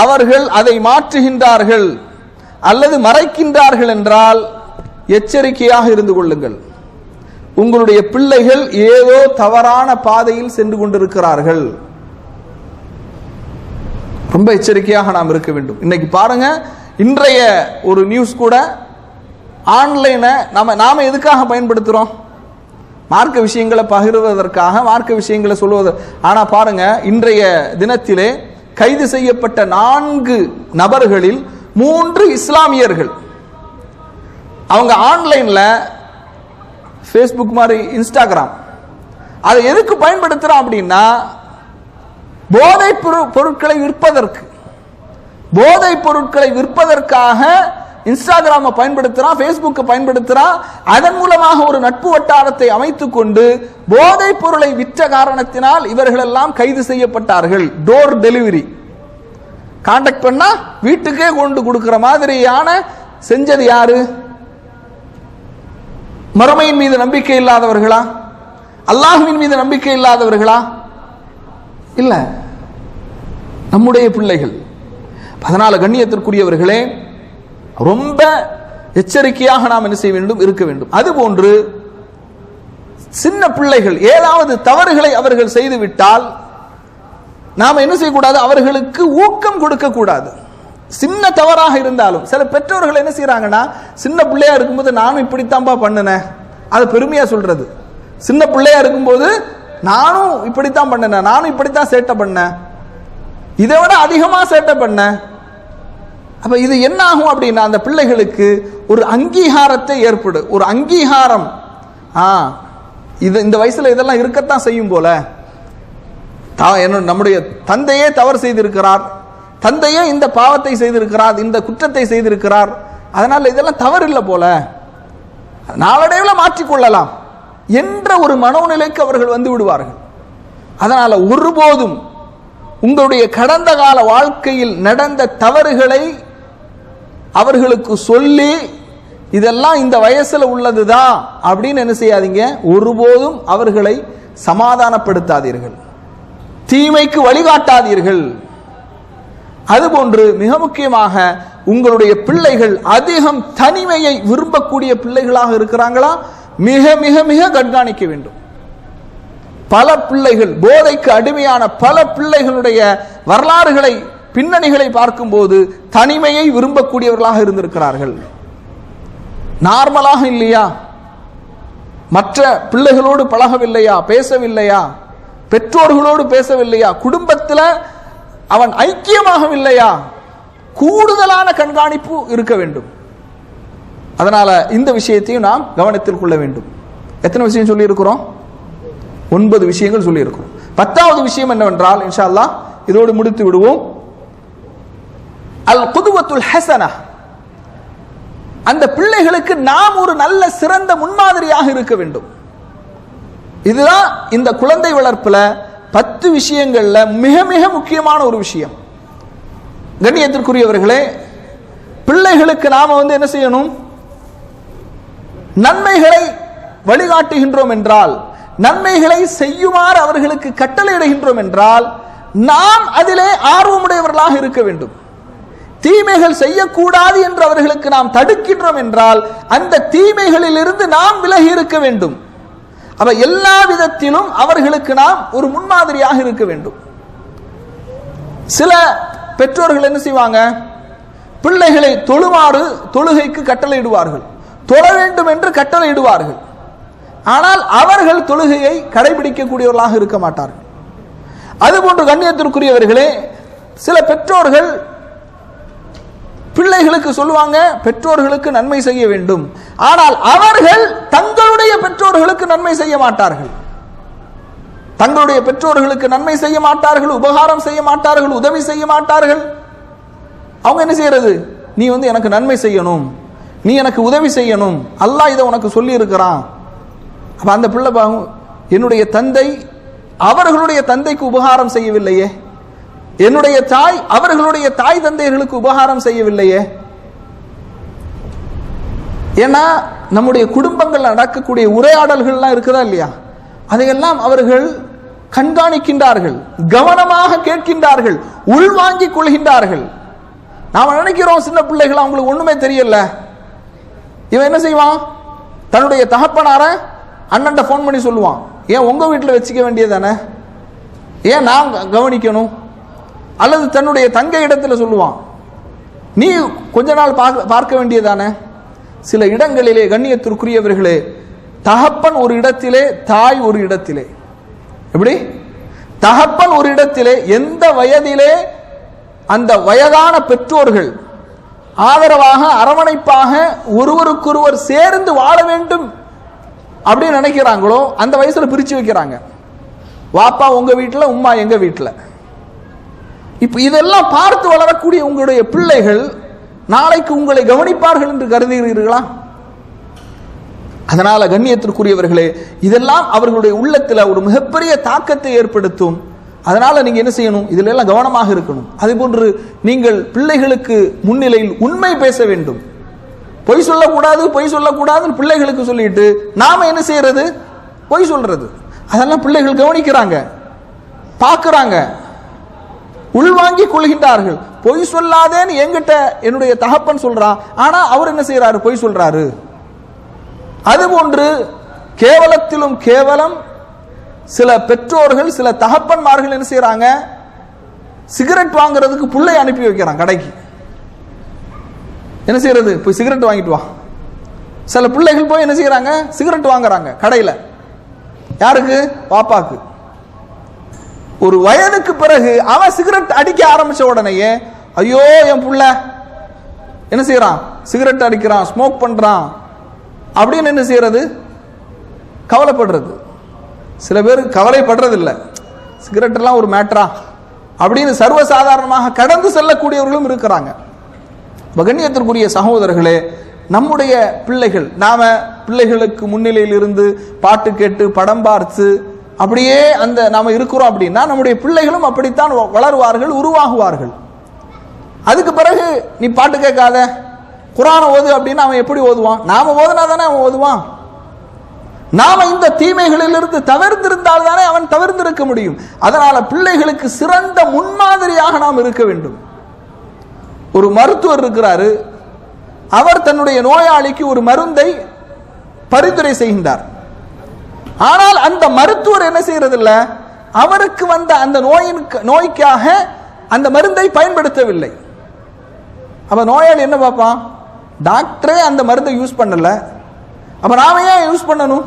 அவர்கள் அதை மாற்றுகின்றார்கள் அல்லது மறைக்கின்றார்கள் என்றால் எச்சரிக்கையாக இருந்து கொள்ளுங்கள். உங்களுடைய பிள்ளைகள் ஏதோ தவறான பாதையில் சென்று கொண்டிருக்கிறார்கள். ரொம்ப எச்சரிக்கையாக நாம் இருக்க வேண்டும். இன்னைக்கு பாருங்க, இன்றைய ஒரு நியூஸ் கூட ஆன்லைனை நாம எதுக்காக பயன்படுத்துறோம்? மார்க்க விஷயங்களை பகிர்வதற்காக, மார்க்க விஷயங்களை சொல்வதற்கு. ஆனா பாருங்க, இன்றைய தினத்திலே கைது செய்யப்பட்ட 4 நபர்களில் 3 இஸ்லாமியர்கள். அவங்க ஆன்லைன்ல ஃபேஸ்புக் மாதிரி, இன்ஸ்டாகிராம், அதை எதுக்கு பயன்படுத்துறோம் அப்படின்னா போதைப் பொருட்களை விற்பதற்காக இன்ஸ்டாகிராமை பயன்படுத்துறான், ஃபேஸ்புக்கை பயன்படுத்துறான். அதன் மூலமாக ஒரு நட்பு வட்டாரத்தை அமைத்துக் கொண்டு போதைப் பொருளை விற்ற காரணத்தினால் இவர்கள் எல்லாம் கைது செய்யப்பட்டார்கள். டோர் டெலிவரி, கான்டாக்ட் பண்ணா வீட்டுக்கே கொண்டு கொடுக்கிற மாதிரியான செஞ்சது யாரு? மறுமையின் மீது நம்பிக்கை இல்லாதவர்களா? அல்லாஹ்வின் மீது நம்பிக்கை இல்லாதவர்களா? இல்ல, நம்முடைய பிள்ளைகள். அதனால கண்ணியத்திற்குரியவர்களே, ரொம்ப எச்சரிக்கையாக நாம் என்ன செய்ய வேண்டும், இருக்க வேண்டும். அதுபோன்று சின்ன பிள்ளைகள் ஏதாவது தவறுகளை அவர்கள் செய்துவிட்டால் நாம் என்ன செய்யக்கூடாது, அவர்களுக்கு ஊக்கம் கொடுக்க கூடாது. சின்ன தவறாக இருந்தாலும் சில பெற்றோர்கள் என்ன செய்யறாங்கன்னா, சின்ன பிள்ளையா இருக்கும்போது நானும் இப்படித்தான்பா பண்ணினேன், அது பெருமையா சொல்றது. சின்ன பிள்ளையா இருக்கும்போது நானும் இப்படித்தான் பண்ணினேன், நானும் இப்படித்தான் சேட்டை பண்ணேன், இதை விட அதிகமா சேட்டை பண்ணேன். அப்ப இது என்ன ஆகும் அப்படின்னா, அந்த பிள்ளைகளுக்கு ஒரு அங்கீகாரத்தை ஏற்படும். ஒரு அங்கீகாரம், இந்த வயசுல இதெல்லாம் இருக்கத்தான் செய்யும் போல, நம்முடைய தந்தையே தவறு செய்திருக்கிறார், தந்தையே இந்த பாவத்தை செய்திருக்கிறார், இந்த குற்றத்தை செய்திருக்கிறார், அதனால இதெல்லாம் தவறு இல்லை போல, நாளடைவில் மாற்றிக்கொள்ளலாம் என்ற ஒரு மனோநிலைக்கு அவர்கள் வந்து விடுவார்கள். அதனால ஒருபோதும் உங்களுடைய கடந்த கால வாழ்க்கையில் நடந்த தவறுகளை அவர்களுக்கு சொல்லி இதெல்லாம் இந்த வயசுல உள்ளதுதான் அப்படின்னு என்ன செய்யாதீங்க, ஒருபோதும் அவர்களை சமாதானப்படுத்தாதீர்கள், தீமைக்கு வழிகாட்டாதீர்கள். அதுபோன்று மிக முக்கியமாக உங்களுடைய பிள்ளைகள் அதிகம் தனிமையை விரும்பக்கூடிய பிள்ளைகளாக இருக்கிறாங்களா, மிக மிக மிக கண்காணிக்க வேண்டும். பல பிள்ளைகள், போதைக்கு அடிமையான பல பிள்ளைகளுடைய வரலாறுகளை, பின்னணிகளை பார்க்கும்போது தனிமையை விரும்பக்கூடியவர்களாக இருந்திருக்கிறார்கள். நார்மலாக இல்லையா, மற்ற பிள்ளைகளோடு பழகவில்லையா, பேசவில்லையா, பெற்றோர்களோடு பேசவில்லையா, குடும்பத்தில் அவன் ஐக்கியமாகவில்லையா, கூடுதலான கண்காணிப்பு இருக்க வேண்டும். அதனால இந்த விஷயத்தையும் நாம் கவனத்தில் கொள்ள வேண்டும். எத்தனை விஷயம் சொல்லி இருக்கிறோம்? 9 விஷயங்கள் சொல்லி இருக்கிறோம். 10வது விஷயம் என்னவென்றால், இன்ஷா அல்லாஹ் இதோடு முடித்து விடுவோம். அல் குதுவத்துல் ஹஸனா, அந்த பிள்ளைகளுக்கு நாம் ஒரு நல்ல சிறந்த முன்மாதிரியாக இருக்க வேண்டும். இதுதான் இந்த குழந்தை வளர்ப்புல 10 விஷயங்கள்ல மிக மிக முக்கியமான ஒரு விஷயம். கண்ணியத்திற்குரியவர்களே, பிள்ளைகளுக்கு நாம என்ன செய்யணும்? நன்மைகளை வழிகாட்டுகின்றோம் என்றால், நன்மைகளை செய்யுமாறு அவர்களுக்கு கட்டளையிடுகின்றோம் என்றால், நாம் அதிலே ஆர்வமுடையவர்களாக இருக்க வேண்டும். தீமைகள் செய்யக்கூடாது என்று அவர்களுக்கு நாம் தடுக்கின்றோம் என்றால், அந்த தீமைகளில் இருந்து நாம் விலகி இருக்க வேண்டும். அப்ப எல்லா விதத்திலும் அவர்களுக்கு நாம் ஒரு முன்மாதிரியாக இருக்க வேண்டும். சில பெற்றோர்கள் என்ன செய்வாங்க? பிள்ளைகளை தொழுமாறு தொழுகைக்கு கட்டளையிடுவார்கள், தொழ வேண்டும் என்று கட்டளையிடுவார்கள். ஆனால் அவர்கள் தொழுகையை கடைபிடிக்கக்கூடியவர்களாக இருக்க மாட்டார்கள். அதுபோன்று கண்ணியத்திற்குரியவர்களே, சில பெற்றோர்கள் பிள்ளைகளுக்கு சொல்லுவாங்க பெற்றோர்களுக்கு நன்மை செய்ய வேண்டும், ஆனால் அவர்கள் தங்களுடைய பெற்றோர்களுக்கு நன்மை செய்ய மாட்டார்கள். தங்களுடைய பெற்றோர்களுக்கு நன்மை செய்ய மாட்டார்கள், உபகாரம் செய்ய மாட்டார்கள், உதவி செய்ய மாட்டார்கள். அவங்க என்ன செய்யறது? நீ எனக்கு நன்மை செய்யணும், நீ எனக்கு உதவி செய்யணும், அல்லாஹ் இதை உனக்கு சொல்லி இருக்கிறான். அப்ப அந்த பிள்ளை என்னுடைய தந்தை அவர்களுடைய தந்தைக்கு உபகாரம் செய்யவில்லையே, என்னுடைய தாய் அவர்களுடைய தாய் தந்தையர்களுக்கு உபகாரம் செய்யவில்லையே. ஏன்னா நம்முடைய குடும்பங்கள் நடக்கக்கூடிய உரையாடல்கள்லாம் இருக்குதா இல்லையா, அதையெல்லாம் அவர்கள் கண்காணிக்கின்றார்கள், கவனமாக கேட்கின்றார்கள், உள்வாங்கிக் கொள்கின்றார்கள். நாம நினைக்கிறோம் சின்ன பிள்ளைகள் அவங்களுக்கு ஒண்ணுமே தெரியல. இவன் என்ன செய்வான்? தன்னுடைய தகப்பனார அண்ணன்ட்ட போன் பண்ணி சொல்லுவான், ஏன் உங்க வீட்டில் வச்சுக்க வேண்டியதானே, ஏன் நான் கவனிக்கணும்? அல்லது தன்னுடைய தங்கை இடத்துல சொல்லுவான், நீ கொஞ்ச நாள் பார்க்க வேண்டியதானே. சில இடங்களிலே கண்ணியத்திற்குரியவர்களே, தகப்பன் ஒரு இடத்திலே, தாய் ஒரு இடத்திலே. எப்படி? தகப்பன் ஒரு இடத்திலே, எந்த வயதிலே அந்த வயதான பெற்றோர்கள் ஆதரவாக அரவணைப்பாக ஒருவருக்கொருவர் சேர்ந்து வாழ வேண்டும் அப்படின்னு நினைக்கிறாங்களோ அந்த வயசுல பிரிச்சு வைக்கிறாங்க. வாப்பா உங்க வீட்டில், உம்மா எங்க வீட்டில். இப்ப இதெல்லாம் பார்த்து வளரக்கூடிய உங்களுடைய பிள்ளைகள் நாளைக்கு உங்களை கவனிப்பார்கள் என்று கருதுகிறீர்களா? அதனால கண்ணியத்திற்குரியவர்களே, இதெல்லாம் அவர்களுடைய உள்ளத்தில் ஒரு மிகப்பெரிய தாக்கத்தை ஏற்படுத்தும். அதனால நீங்க என்ன செய்யணும்? இதுல எல்லாம் கவனமாக இருக்கணும். அதே போன்று நீங்கள் பிள்ளைகளுக்கு முன்னிலையில் உண்மை பேச வேண்டும். பொய் சொல்லக்கூடாது, பொய் சொல்லக்கூடாதுன்னு பிள்ளைகளுக்கு சொல்லிட்டு நாம என்ன செய்யறது? பொய் சொல்றது. அதெல்லாம் பிள்ளைகள் கவனிக்கிறாங்க, பார்க்கிறாங்க, உள்வாங்கி கொள்கின்றார்கள். பொய் சொல்லாதேன்னு என்கிட்ட என்னுடைய தகப்பன் சொல்றான், ஆனா அவர் என்ன செய்யறாரு? பொய் சொல்றாரு. அதுபோன்று கேவலத்திலும் கேவலம் சில பெற்றோர்கள், சில தகப்பன்மார்கள் என்ன செய்யறாங்க? சிகரெட் வாங்குறதுக்கு புள்ளை அனுப்பி வைக்கிறான் கடைக்கு. என்ன செய்யறது? போய் சிகரெட் வாங்கிட்டு வா. சில பிள்ளைகள் போய் என்ன செய்யறாங்க? சிகரெட் வாங்குறாங்க கடையில. யாருக்கு? பாப்பாக்கு. ஒரு வயதுக்கு பிறகு அவன் சிகரெட் அடிக்க ஆரம்பிச்ச உடனேயே, ஐயோ என் புள்ள என்ன செய்யறான்? சிகரெட் அடிக்கிறான், ஸ்மோக் பண்றான் அப்படின்னு என்ன செய்யறது? கவலைப்படுறது. சில பேர் கவலைப்படுறது இல்லை, சிகரெட் எல்லாம் ஒரு மேட்டரா அப்படின்னு சர்வசாதாரணமாக கடந்து செல்லக்கூடியவர்களும் இருக்கிறாங்க. கண்ணியத்திற்குரிய சகோதரர்களே, நம்முடைய பிள்ளைகள், நாம பிள்ளைகளுக்கு முன்னிலையில் இருந்து பாட்டு கேட்டு படம் பார்த்து அப்படியே அந்த நாம இருக்கிறோம் அப்படின்னா நம்முடைய பிள்ளைகளும் அப்படித்தான் வளருவார்கள், உருவாகுவார்கள். அதுக்கு பிறகு நீ பாட்டு கேட்காத, குர்ஆனை ஓது அப்படின்னா அவன் எப்படி ஓதுவான்? நாம ஓதுனா தானே அவன் ஓதுவான். நாம இந்த தீமைகளிலிருந்து தவிர்த்திருந்தால் தானே அவன் தவிர்த்திருக்க முடியும். அதனால பிள்ளைகளுக்கு சிறந்த முன்மாதிரியாக நாம் இருக்க வேண்டும். ஒரு மருத்துவர் இருக்கிறாரு, அவர் தன்னுடைய நோயாளிக்கு ஒரு மருந்தை பரிந்துரை செய்கின்றார். ஆனால் அந்த மருத்துவர் என்ன செய்யறதில்ல, அவருக்கு வந்த அந்த நோய்க்காக அந்த மருந்தை பயன்படுத்தவில்லை. அப்ப நோயாளி என்ன பார்ப்பான்? டாக்டரே அந்த மருந்தை யூஸ் பண்ணல, அப்ப நாம ஏன் யூஸ் பண்ணணும்?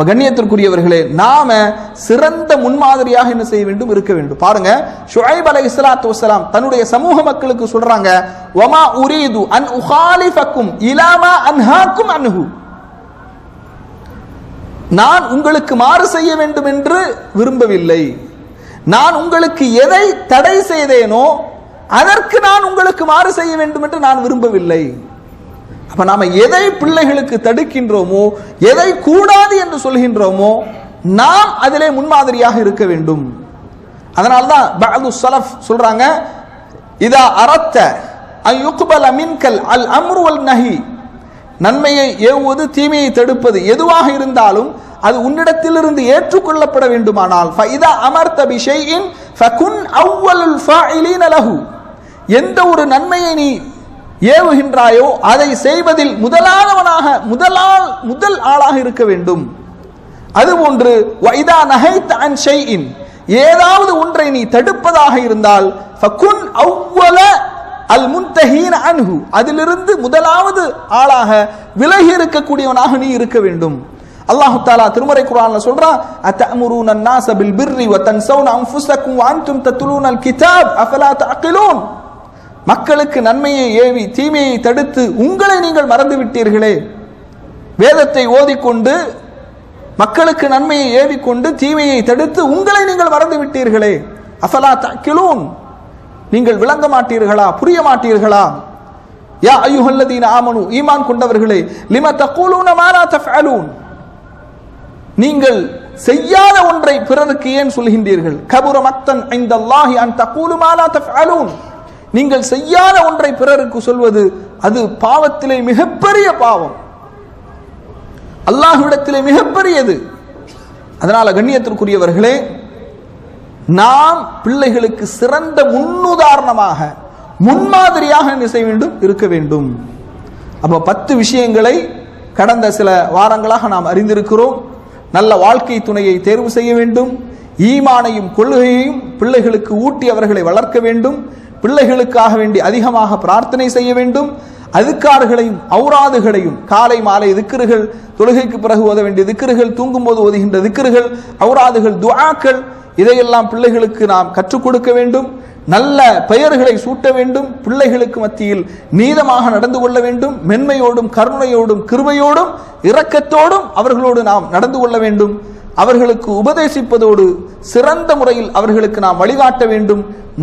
கண்ணியத்திற்குரியவர்களே, நாம சிறந்த முன்மாதிரியாக என்ன செய்ய வேண்டும்? இருக்க வேண்டும். பாருங்க, ஷுஐப் அலைஹிஸ்ஸலாத்து வஸ்ஸலாம் தன்னுடைய சமூக மக்களுக்கு சொல்றாங்க, வமா உரீது அன் உகாலிஃபக்கும் இலா மா அன்ஹாக்கும் அன்ஹு. நான் உங்களுக்கு மாறு செய்ய வேண்டும் என்று விரும்பவில்லை, நான் உங்களுக்கு எதை தடை செய்தேனோ அதற்கு நான் உங்களுக்கு மாறு செய்ய வேண்டும் என்று நான் விரும்பவில்லை. அப்ப நாம எதை பிள்ளைகளுக்கு தடுக்கின்றோமோ, எதை கூடாது என்று சொல்கின்றோமோ, நாம் அதிலே முன்மாதிரியாக இருக்க வேண்டும். அதனால்தான் பஅது ஸலஃப் சொல்றாங்க, இதா அரத்த அன் யுக்பல மின்கல் அல் அம்ரு வல் நஹி, நன்மையை ஏவுவது தீமையை தடுப்பது எதுவாக இருந்தாலும் அது உன்னிடத்திலிருந்து ஏற்றுக்கொள்ளப்பட வேண்டுமானால் ஃபஇதா அமர்த பிஷைஇன் ஃபகுன் அவ்வலுல் ஃபாயிலீன லஹு, எந்த ஒரு நன்மையை நீ ஏவுகின்றாயோ அதை செய்வதில் முதல் ஆளாக இருக்க வேண்டும். அதுபோன்று வைதா நஹைத அன் ஷைஇன், ஏதாவது ஒன்றை நீ தடுப்பதாக இருந்தால் ஃபகுன் அவ்வல அல் முன்தஹீன அன்ஹு, அதிலிருந்து முதலாவது ஆளாக விலகி இருக்கக்கூடியவனாக நீ இருக்க வேண்டும். அல்லாஹ் தஆலா திருமறை குர்ஆன்ல சொல்றான், அத்தஅமுருன அன்-நாஸ பில் பிர்ரி வ தன்ஸவுன அன்ஃபுஸக்கும் வ அன்தும் தத்லூனல் கிதாப் அஃபலா தஅகிலூன், மக்களுக்கு நன்மையை ஏவி தீமையை தடுத்து உங்களை நீங்கள் மறந்து விட்டீர்களே, வேதத்தை ஓதிக்கொண்டு மக்களுக்கு நன்மையை ஏவிக்கொண்டு தீமையை தடுத்து உங்களை நீங்கள் மறந்து விட்டீர்களே, அஃபலா தஅகிலூன், நீங்கள் விளங்க மாட்டீர்களா, புரிய மாட்டீர்களா? யா அய்யுஹல்லதீன ஆமனு, ஈமான் கொண்டவர்களே, லிம தகூலூன மா லா தஃஅலூன், நீங்கள் செய்யாத ஒன்றை பிறருக்கு ஏன் சொல்கின்றீர்கள்? கபுர மக்தன் இன்தல்லாஹி அன் தகூலு மா லா தஃஅலூன், நீங்கள் செய்யாத ஒன்றை பிறருக்கு சொல்வது அது பாவத்திலே மிகப்பெரிய பாவம், அல்லாஹ்விடத்திலே மிகப்பெரியது. அதனால கண்ணியத்திற்குரியவர்களே, நாம் பிள்ளைகளுக்கு சிறந்த முன்னுதாரணமாக முன்மாதிரியாக என்ன செய்ய வேண்டும்? இருக்க வேண்டும். அப்ப 10 விஷயங்களை கடந்த சில வாரங்களாக நாம் அறிந்திருக்கிறோம். நல்ல வாழ்க்கை துணையை தேர்வு செய்ய வேண்டும், ஈமானையும் கொள்கையையும் பிள்ளைகளுக்கு ஊட்டி அவர்களை வளர்க்க வேண்டும், பிள்ளைகளுக்காக வேண்டி அதிகமாக பிரார்த்தனை செய்ய வேண்டும், அதுக்கார்களையும் ஔராதுகளையும் காலை மாலை திக்ருகள், தொழுகைக்கு பிறகு ஓத வேண்டிய திக்ருகள், தூங்கும் போது ஓதுகின்ற திக்ருகள், ஔராதுகள், துஆக்கள், இதையெல்லாம் பிள்ளைகளுக்கு நாம் கற்றுக் கொடுக்க வேண்டும். நல்ல பெயர்களை சூட்ட வேண்டும், பிள்ளைகளுக்கு மத்தியில் நீதமாக நடந்து கொள்ள வேண்டும், மென்மையோடும் கருணையோடும் கிருபையோடும் இரக்கத்தோடும் அவர்களோடு நாம் நடந்து கொள்ள வேண்டும். அவர்களுக்கு உபதேசிப்பதோடு சிறந்த முறையில் அவர்களுக்கு நாம் வழிகாட்ட வேண்டும்.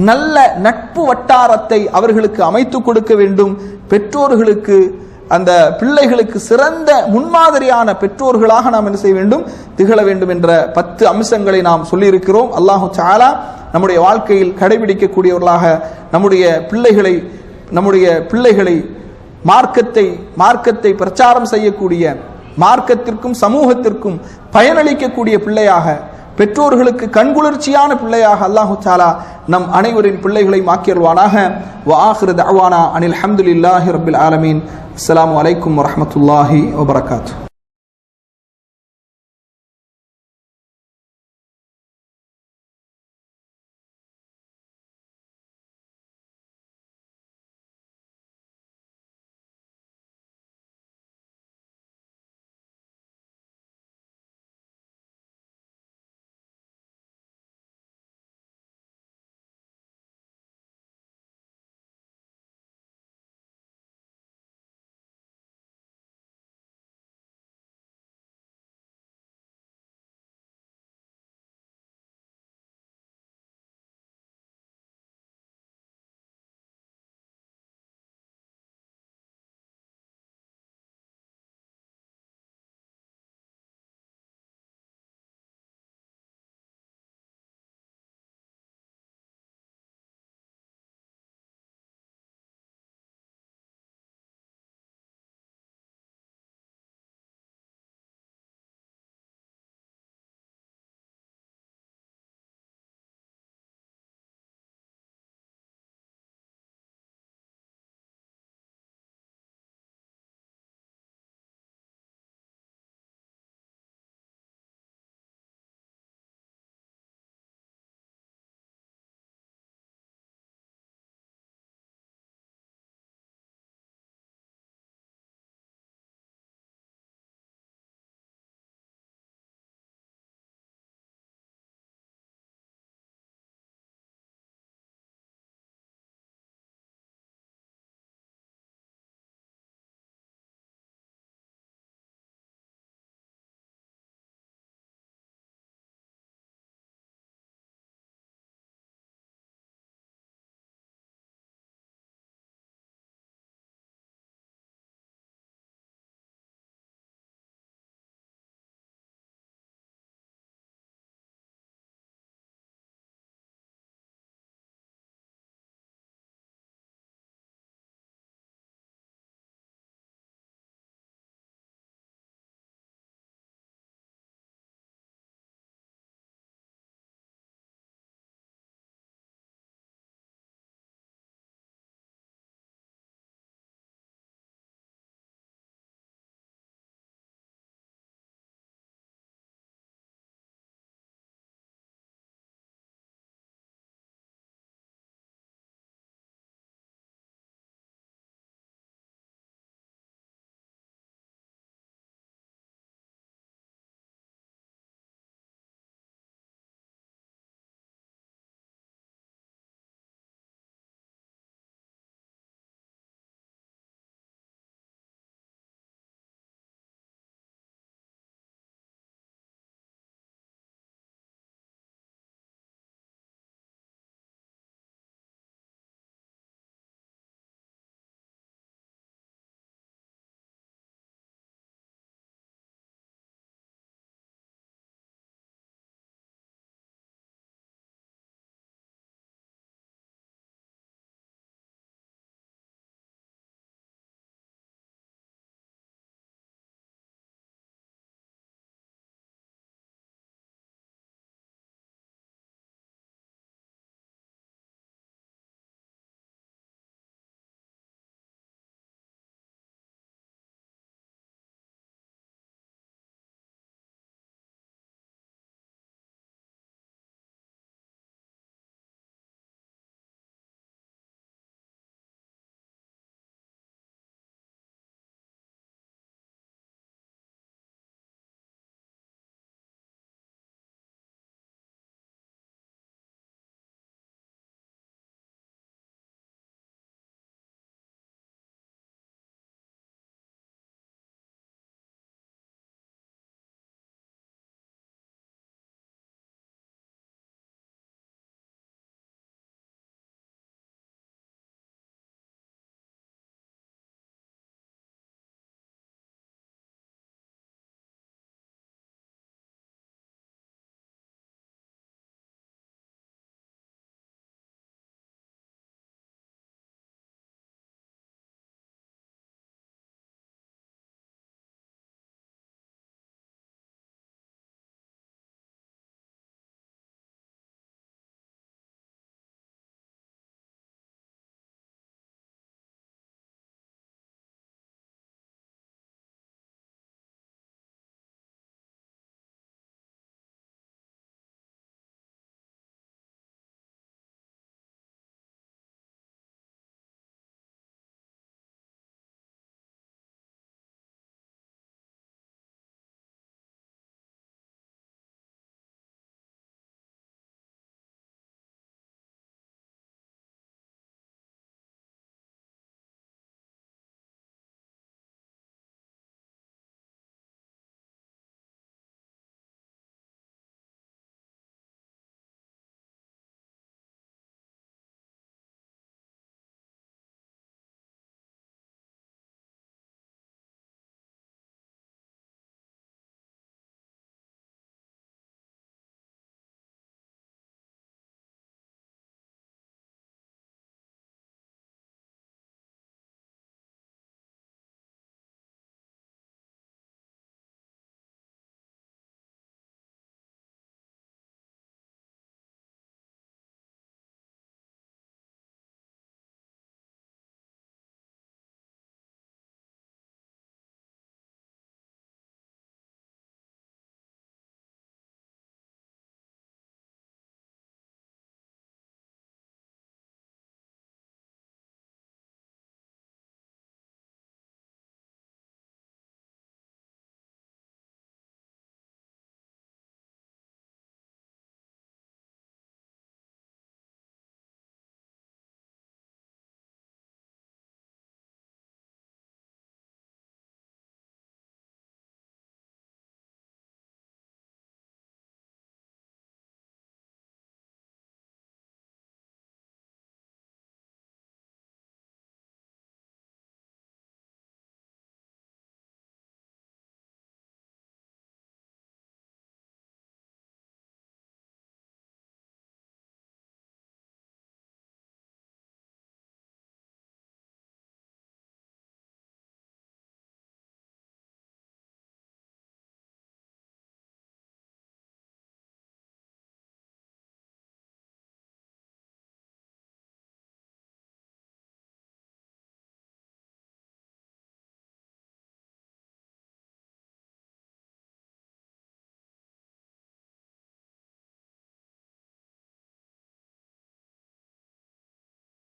நல்ல நட்பு வட்டாரத்தை அவர்களுக்கு அமைத்து கொடுக்க வேண்டும். பெற்றோர்களுக்கு அந்த பிள்ளைகளுக்கு சிறந்த முன்மாதிரியான பெற்றோர்களாக நாம் என்ன செய்ய வேண்டும்? திகழ வேண்டும் என்ற 10 அம்சங்களை நாம் சொல்லியிருக்கிறோம். அல்லாஹு தஆலா நம்முடைய வாழ்க்கையில் கடைபிடிக்கக்கூடியவர்களாக நம்முடைய பிள்ளைகளை மார்க்கத்தை பிரச்சாரம் செய்யக்கூடிய, மார்க்கத்திற்கும் சமூகத்திற்கும் பயனளிக்கக்கூடிய பிள்ளையாக, பெற்றோர்களுக்கு கண்குளிர்ச்சியான பிள்ளையாக அல்லாஹு தஆலா நம் அனைவரின் பிள்ளைகளை மாக்கியல்வானாக. வ ஆகிரு தஅவானா அனில் ஹம்துலில்லாஹி ரப்பில் ஆலமீன். அஸ்ஸலாமு அலைக்கும் வரஹ்மத்துல்லாஹி வபரகாத்துஹு.